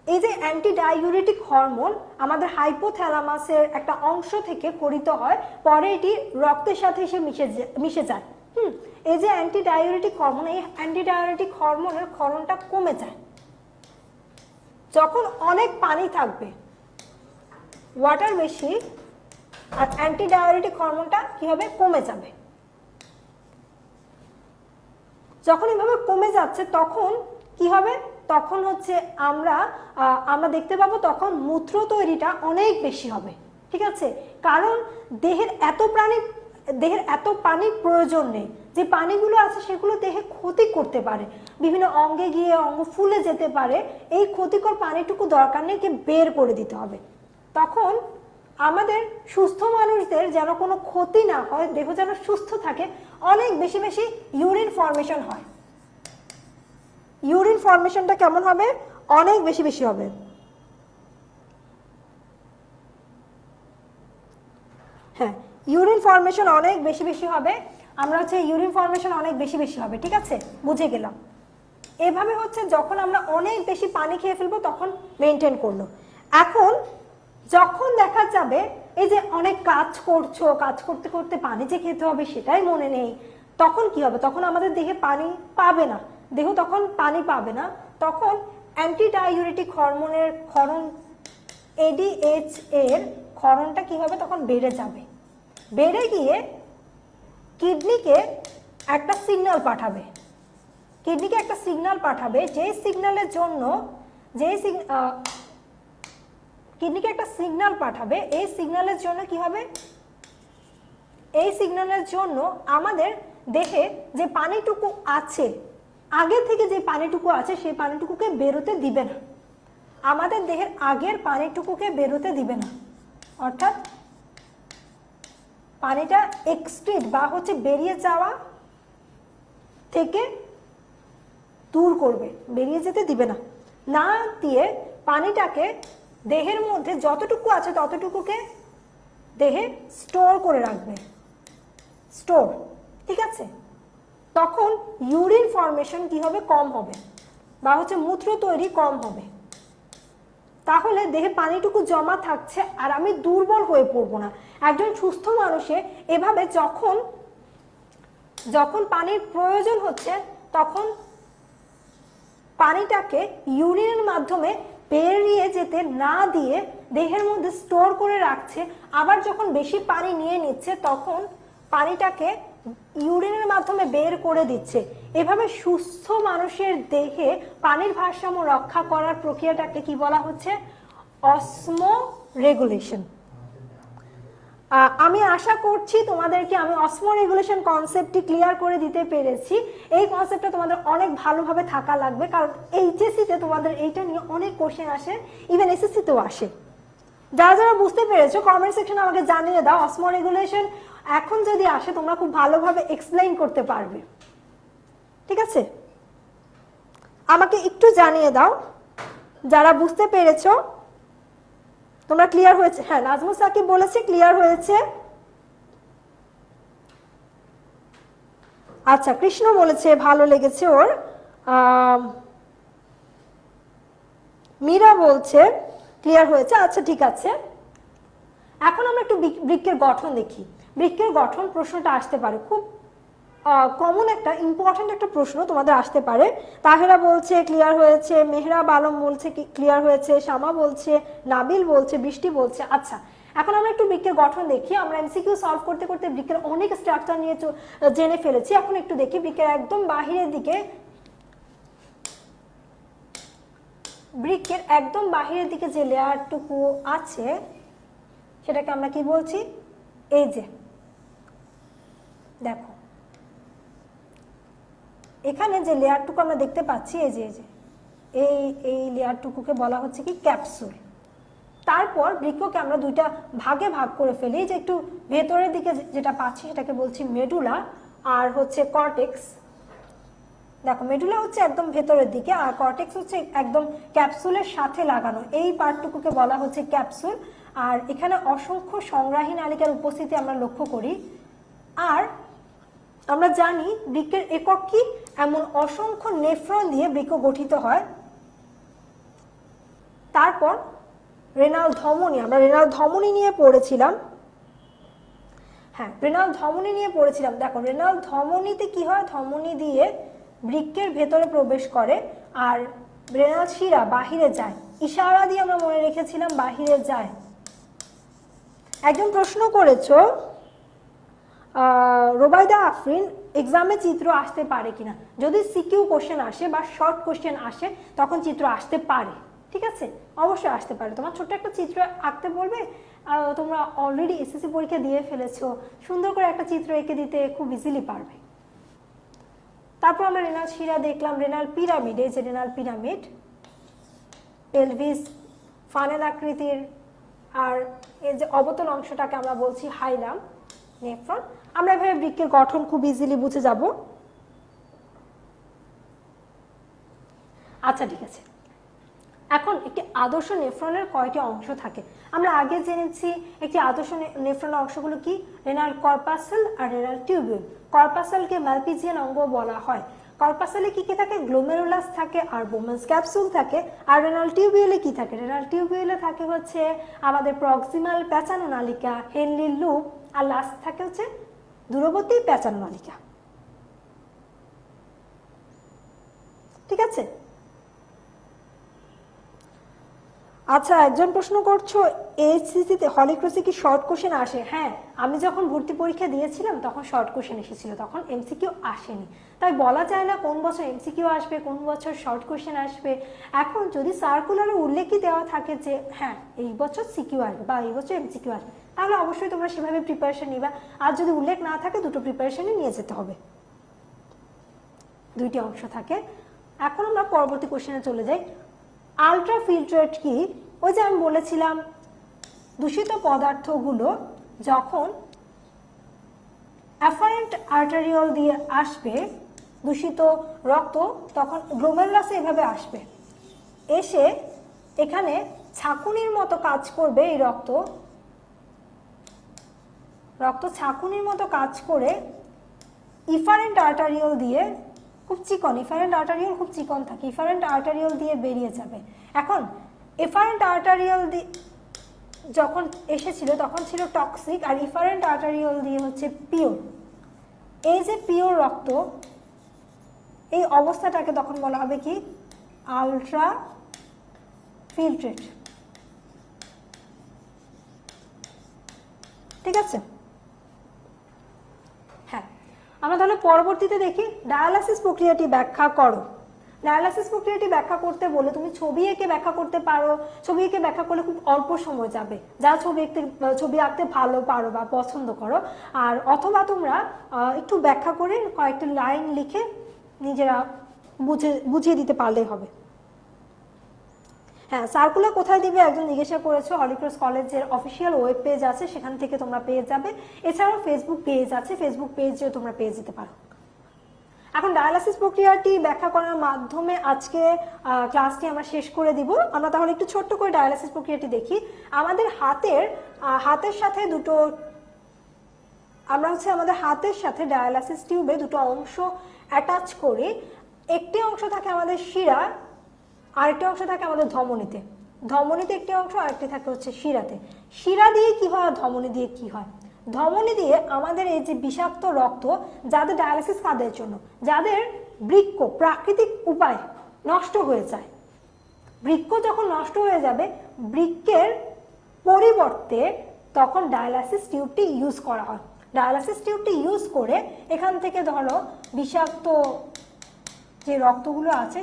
এই যে অ্যান্টি ডাইউরেটিক হরমোন আমাদের হাইপোথ্যালামাসের একটা অংশ থেকে খরিত হয়, পরে এটি রক্তের সাথে এসে মিশে যায়। এই যে অ্যান্টি ডাইউরেটিক হরমোন, এই অ্যান্টি ডাইউরেটিক হরমোনের ক্ষরণটা কমে যায়। যখন অনেক পানি থাকবে, ওয়াটার বেশি, আর অ্যান্টিডায়োরেটিক হরমোনটা কি হবে, কমে যাবে। যখন এইভাবে কমে যাচ্ছে তখন কি হবে, তখন হচ্ছে আমরা দেখতে পাবো তখন মূত্র তৈরিটা অনেক বেশি হবে, ঠিক আছে। কারণ দেহের এত পানির প্রয়োজন নেই, যে পানিগুলো আছে সেগুলো দেহে ক্ষতি করতে পারে, বিভিন্ন অঙ্গে গিয়ে অঙ্গ ফুলে যেতে পারে, এই ক্ষতিকর পানিটুকু দরকার নেই, বের করে দিতে হবে। তখন আমাদের সুস্থ মানুষদের যেন কোনো ক্ষতি না হয়, দেহ যেন সুস্থ থাকে, অনেক বেশি বেশি ইউরিন ফর্মেশন হয়। ইউরিন ফর্মেশনটা কেমন হবে, অনেক বেশি বেশি হবে। হ্যাঁ, ইউরিন ফর্মেশন অনেক বেশি বেশি হবে। আমরা হচ্ছে ইউরিন ফর্মেশন অনেক বেশি বেশি হবে, ঠিক আছে, বুঝে গেলাম। এভাবে হচ্ছে যখন আমরা অনেক বেশি পানি খেয়ে ফেলবো তখন মেনটেন করলো। এখন যখন দেখা যাবে এই যে অনেক কাজ করছো, কাজ করতে করতে পানি যে খেতে হবে সেটাই মনে নেই, তখন কি হবে, তখন আমাদের দেহে পানি পাবে না, দেহ তখন পানি পাবে না, তখন অ্যান্টিডাইউরেটিক হরমোনের ক্ষরণ, এডিএইচ এর ক্ষরণটা কি হবে, তখন বেড়ে যাবে। বেড়ে গিয়ে কিডনিকে একটা সিগন্যাল পাঠাবে, যে সিগন্যালের জন্য কিডনিকে একটা সিগন্যাল পাঠাবে, এই সিগন্যালের জন্য কি হবে, এই সিগন্যালের জন্য আমাদের দেহে যে পানিটুকু আছে, আগে থেকে যে পানিটুকু আছে সেই পানিটুকুকে বেরোতে দিবে না, আমাদের দেহের আগের পানিটুকুকে বেরোতে দিবে না, অর্থাৎ পানিটা এক্সক্রিট বা হচ্ছে বেরিয়ে যাওয়া থেকে দূর করবে, বেরিয়ে যেতে দিবে না, না দিয়ে পানিটাকে দেহের মধ্যে যতটুকু আছে ততটুকুকে দেহে স্টোর করে রাখবে, স্টোর, ঠিক আছে। তখন ইউরিন ফর্মেশন কি হবে, কম হবে, বা হচ্ছে মূত্র তৈরি কম হবে। তাহলে দেহে পানিটুকু জমা থাকছে আর আমি দুর্বল হয়ে পড়বো না। একজন সুস্থ মানুষের এভাবে যখন পানির প্রয়োজন হচ্ছে তখন পানিটাকে ইউরিনের মাধ্যমে বেরিয়ে যেতে না দিয়ে দেহের মধ্যে স্টোর করে রাখছে, আবার যখন বেশি পানি নিয়ে নিচ্ছে তখন পানিটাকে ইউরিনের মাধ্যমে বের করে দিচ্ছে। এভাবে সুস্থ মানুষের দেহে পানির ভারসাম্য রক্ষা করার প্রক্রিয়াটাকে কি বলা হচ্ছে, অসমোরেগুলেশন। আমি আশা করছি তোমাদেরকে আমি অসমোরেগুলেশন কনসেপ্টটি ক্লিয়ার করে দিতে পেরেছি। এই কনসেপ্টটা তোমাদের অনেক ভালোভাবে থাকা লাগবে, কারণ এইচএসসিতে তোমাদের এইটা নিয়ে অনেক কোশ্চেন আসে, ইভেন এসএসসিতেও আসে। যারা যারা বুঝতে পেরেছো কমেন্ট সেকশনে আমাকে জানিয়ে দাও, অসমোরেগুলেশন এখন যদি আসে তোমরা খুব ভালোভাবে এক্সপ্লেইন করতে পারবে, ঠিক আছে। আমাকে একটু জানিয়ে দাও যারা বুঝতে পেরেছো, তোমরা ক্লিয়ার হয়েছে। হ্যাঁ, নাজমুল সাকিব বলেছে ক্লিয়ার হয়েছে। আচ্ছা, কৃষ্ণ বলেছে ভালো লেগেছে ওর। মীরা বলছে ক্লিয়ার হয়েছে। আচ্ছা ঠিক আছে, এখন আমরা একটু বৃক্কের গঠন দেখি। বৃক্কের গঠন প্রশ্নটা আসতে পারে, খুব কমন একটা ইম্পর্টেন্ট একটা প্রশ্ন তোমাদের আসতে পারে। তাহেরা বলছে ক্লিয়ার হয়েছে, মেহরাব আলম বলছে ক্লিয়ার হয়েছে, শামা বলছে, নাবিল বলছে, বৃষ্টি বলছে। আচ্ছা, এখন আমরা একটু বৃক্কের গঠন দেখি। আমরা এমসিকিউ সলভ করতে করতে বৃক্কের অনেক স্ট্রাকচার নিয়ে জেনে ফেলেছি। এখন একটু দেখি বৃক্কের একদম বাহিরের দিকে, বৃক্কের একদম বাহিরের দিকে যে লেয়ারটুকু আছে সেটাকে আমরা কি বলছি, এই যে দেখো এখানে যে লেয়ারটুকু আমরা দেখতে পাচ্ছি, এই যে এই লেয়ারটুকুকে বলা হচ্ছে কি ক্যাপসুল। তারপর বৃক্ককে আমরা দুইটা ভাগে ভাগ করে ফেলি, যে একটু ভেতরের দিকে যেটা পাচ্ছি সেটাকে বলছি মেডুলা, আর হচ্ছে কর্টেক্স। দেখো মেডুলা হচ্ছে একদম ভেতরের দিকে, আর কর্টেক্স হচ্ছে একদম ক্যাপসুলের সাথে লাগানো, এই পার্টটুকুকে বলা হচ্ছে ক্যাপসুল। আর এখানে অসংখ্য সংগ্রাহী নালিকার উপস্থিতি আমরা লক্ষ্য করি। আর আমরা জানি বৃক্কের একক কি, এমন অসংখ্য নেফ্রন দিয়ে বৃক্ক গঠিত হয়। তারপর রেনাল ধমনী, আমরা রেনাল ধমনী নিয়ে পড়েছিলাম। হ্যাঁ, রেনাল ধমনী নিয়ে পড়েছিলাম। দেখো রেনাল ধমনীতে কি হয়, ধমনী দিয়ে বৃক্কের ভেতরে প্রবেশ করে আর রেনাল শিরা বাহিরে যায়, ইশারা দিয়ে আমরা মনে রেখেছিলাম বাহিরে যায়। একজন প্রশ্ন করেছো রোবাইদা আফরিন, এক্সামে চিত্র আসতে পারে কিনা? যদি সিকিউ কোশ্চেন আসে বা শর্ট কোশ্চেন আসে তখন চিত্র আসতে পারে, ঠিক আছে, অবশ্যই আসতে পারে। তোমার ছোট্ট একটা চিত্র আঁকতে বলবে, তোমরা অলরেডি এসএসসি পরীক্ষা দিয়ে ফেলেছো, সুন্দর করে একটা চিত্র এঁকে দিতে খুব ইজিলি পারবে। তারপর আমরা রেনাল শিরা দেখলাম, রেনাল পিরামিড, এই যে রেনাল পিরামিড, পেলভিস ফানেল আকৃতির, আর এই যে অবতল অংশটাকে আমরা বলছি হাইলাম নেফ্রন। আমরা এভাবে বৃক্কের গঠন খুব ইজিলি বুঝে যাব। আচ্ছা ঠিক আছে, এখন একটি আদর্শ নেফ্রনের কয়টি অংশ থাকে? আমরা আগে জেনেছি একটি আদর্শ নেফ্রনের অংশগুলো কি, রেনাল কর্পাসেল আর রেনাল টিউবিউল। কর্পাসেলকে ম্যালপিজিয়ান অঙ্গ বলা হয়। কর্পাসেলে কি কি থাকে? গ্লোমেরুলাস থাকে আর বোমেন্স ক্যাপসুল থাকে। আর রেনাল টিউবিউলে কি থাকে? রেনাল টিউবিউলে থাকে হচ্ছে আমাদের প্রক্সিমাল প্যাঁচানো নালিকা, হেনলি লুপ, আর লাস্ট থাকে হচ্ছে দূরবর্তী প্যাঁচানো নালিকা। ঠিক আছে। আচ্ছা, একজন প্রশ্ন করছো এইচসিসিতে হলিক্রসে কি শর্ট কোশ্চেন আসে? হ্যাঁ, আমি যখন ভর্তি পরীক্ষা দিয়েছিলাম তখন শর্ট কোশ্চেন এসেছিল, তখন এমসিকিউ আসেনি। তাই বলা যায় না কোন বছর এমসিকিউ আসবে, কোন বছর শর্ট কোশ্চেন আসবে। এখন যদি সার্কুলারে উল্লেখই দেওয়া থাকে যে হ্যাঁ এই বছর সিকিউ আসবে বা এই বছর এমসিকিউ আসবে, তাহলে অবশ্যই তোমরা সেভাবে প্রিপারেশন নিবা। আর যদি উল্লেখ না থাকে দুটো প্রিপারেশনই নিয়ে যেতে হবে, দুইটি অংশ থাকে। এখন আমরা পরবর্তী কোশ্চেনে চলে যাই। আলট্রাফিল্ট্রেট কি? ওই যে আমি বলেছিলাম দূষিত পদার্থগুলো যখন অ্যাফারেন্ট আর্টারিওল দিয়ে আসবে, দূষিত রক্ত তখন গ্লোমেরুলাসে এভাবে আসবে, এসে এখানে ছাঁকুনির মতো কাজ করবে। এই রক্ত ছাঁকুনির মতো কাজ করে ইফারেন্ট আর্টারিওল দিয়ে, খুব চিকন, ইফারেন্ট আর্টারিওল খুব চিকন থাকে, ইফারেন্ট আর্টারিওল দিয়ে বেরিয়ে যাবে। এখন এফারেন্ট আর্টারিওল যখন এসেছিল তখন ছিল টক্সিক, আর ইফারেন্ট আর্টারিওল দিয়ে হচ্ছে পিওর। এই যে পিওর রক্ত, এই অবস্থাটাকে তখন বলা হবে কি? Ultra filtrate. ঠিক আছে। হ্যাঁ, আমরা তাহলে পরবর্তীতে দেখি ডায়ালাসিস প্রক্রিয়াটি ব্যাখ্যা করো। ডায়ালাসিস প্রক্রিয়াটি ব্যাখ্যা করতে বলে তুমি ছবি এঁকে ব্যাখ্যা করতে পারো। ছবি এঁকে ব্যাখ্যা করলে খুব অল্প সময় যাবে, যারা ছবি আঁকতে ভালো পারো বা পছন্দ করো। আর অথবা তোমরা একটু ব্যাখ্যা করে কয়েকটা লাইন লিখে নিজেরা বুঝিয়ে দিতে পারলেই হবে। হ্যাঁ, সার্কুলার কোথায় দিবে একজন জিজ্ঞাসা করেছো। হলিক্রস কলেজের অফিসিয়াল ওয়েব পেজ আছে, সেখান থেকে তোমরা পেয়ে যাবে। এছাড়াও ফেসবুক পেজ আছে, ফেসবুক পেজে তোমরা পেয়ে যেতে পারো। এখন ডায়ালাসিস প্রক্রিয়াটি ব্যাখ্যা করার মাধ্যমে আজকে ক্লাসটি আমরা শেষ করে দিব। আমরা তাহলে একটু ছোট্ট করে ডায়ালাসিস প্রক্রিয়াটি দেখি। আমাদের হাতের সাথে দুটো, আমরা হচ্ছে আমাদের হাতের সাথে ডায়ালাসিস টিউবে দুটো অংশ অ্যাটাচ করি। একটি অংশ থাকে আমাদের শিরা, আরেকটি অংশ থাকে আমাদের ধমনীতে। ধমনীতে একটি অংশ, আরেকটি থাকে হচ্ছে শিরাতে। শিরা দিয়ে কি হয়, ধমনী দিয়ে কি হয়? ধমনী দিয়ে আমাদের এই যে বিষাক্ত রক্ত, যাদের ডায়ালাসিস কাদের জন্য, যাদের বৃক্ক প্রাকৃতিক উপায় নষ্ট হয়ে যায়, বৃক্ক যখন নষ্ট হয়ে যাবে, বৃক্কের পরিবর্তে তখন ডায়ালাসিস টিউবটি ইউজ করা হয়। ডায়ালাসিস টিউবটি ইউজ করে এখান থেকে ধরো বিষাক্ত যে রক্তগুলো আছে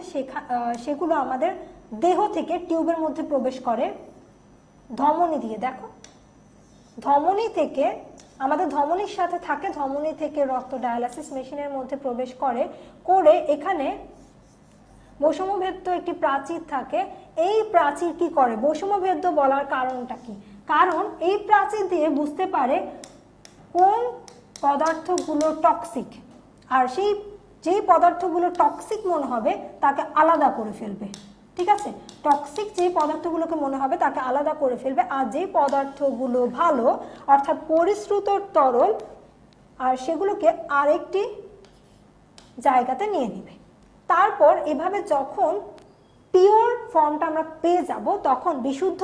সেগুলো আমাদের দেহ থেকে টিউবের মধ্যে প্রবেশ করে ধমনী দিয়ে। দেখো, ধমনী থেকে আমাদের ধমনীর সাথে থাকে, ধমনী থেকে রক্ত ডায়ালাসিস মেশিনের মধ্যে প্রবেশ করে এখানে বৈষম্যভেদ্য একটি প্রাচীর থাকে। এই প্রাচীর কি করে? বৈষম্যভেদ্য বলার কারণটা কি? কারণ এই প্রাচীর দিয়ে বুঝতে পারে কোন পদার্থগুলো টক্সিক, আর যেই পদার্থগুলো টক্সিক মনে হবে তাকে আলাদা করে ফেলবে। ঠিক আছে, টক্সিক যেই পদার্থগুলোকে মনে হবে তাকে আলাদা করে ফেলবে, আর যেই পদার্থগুলো ভালো অর্থাৎ পরিশ্রুত তরল, আর সেগুলোকে আরেকটি জায়গাতে নিয়ে নিবে। তারপর এভাবে যখন পিওর ফর্মটা আমরা পেয়ে যাব, তখন বিশুদ্ধ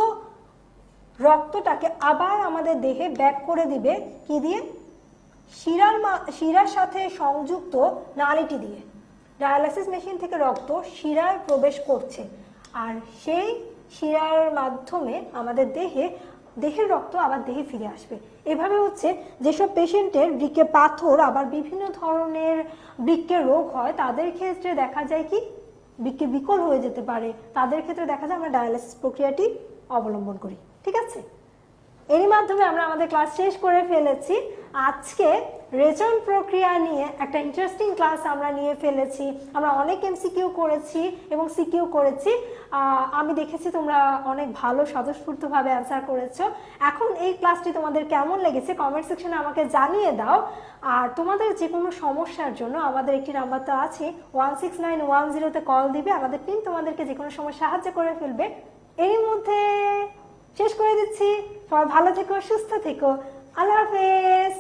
রক্তটাকে আবার আমাদের দেহে ব্যাক করে দিবে কি দিয়ে? শিরার সাথে সংযুক্ত নালীটি দিয়ে। ডায়ালাসিস মেশিন থেকে রক্ত শিরায় প্রবেশ করছে, আর সেই শিরার মাধ্যমে আমাদের দেহের রক্ত আবার দেহে ফিরে আসবে। এভাবে হচ্ছে যেসব পেশেন্টের বৃক্কে পাথর আবার বিভিন্ন ধরনের বৃক্কের রোগ হয় তাদের ক্ষেত্রে দেখা যায় কি বৃক্কে বিকল হয়ে যেতে পারে, তাদের ক্ষেত্রে দেখা যায় আমরা ডায়ালিসিস প্রক্রিয়াটি অবলম্বন করি। ঠিক আছে, এরই মাধ্যমে আমরা আমাদের ক্লাস শেষ করে ফেলেছি। আজকে রেচন প্রক্রিয়া নিয়ে একটা ইন্টারেস্টিং ক্লাস আমরা নিয়ে ফেলেছি। আমরা অনেক এমসিকিউ করেছি এবং সিকিউ করেছি। আমি দেখেছি তোমরা অনেক ভালো স্বতঃস্ফূর্তভাবে অ্যান্সার করেছো। এখন এই ক্লাসটি তোমাদের কেমন লেগেছে কমেন্ট সেকশনে আমাকে জানিয়ে দাও। আর তোমাদের যে কোনো সমস্যার জন্য আমাদের একটি নাম্বার তো আছে, 16910-তে কল দিবে, আমাদের টিম তোমাদেরকে যে কোনো সময় সাহায্য করে ফেলবে। এরই মধ্যে শেষ করে দিচ্ছি। সবাই ভালো থেকো, সুস্থ থেকো। আল্লাহ হাফেজ।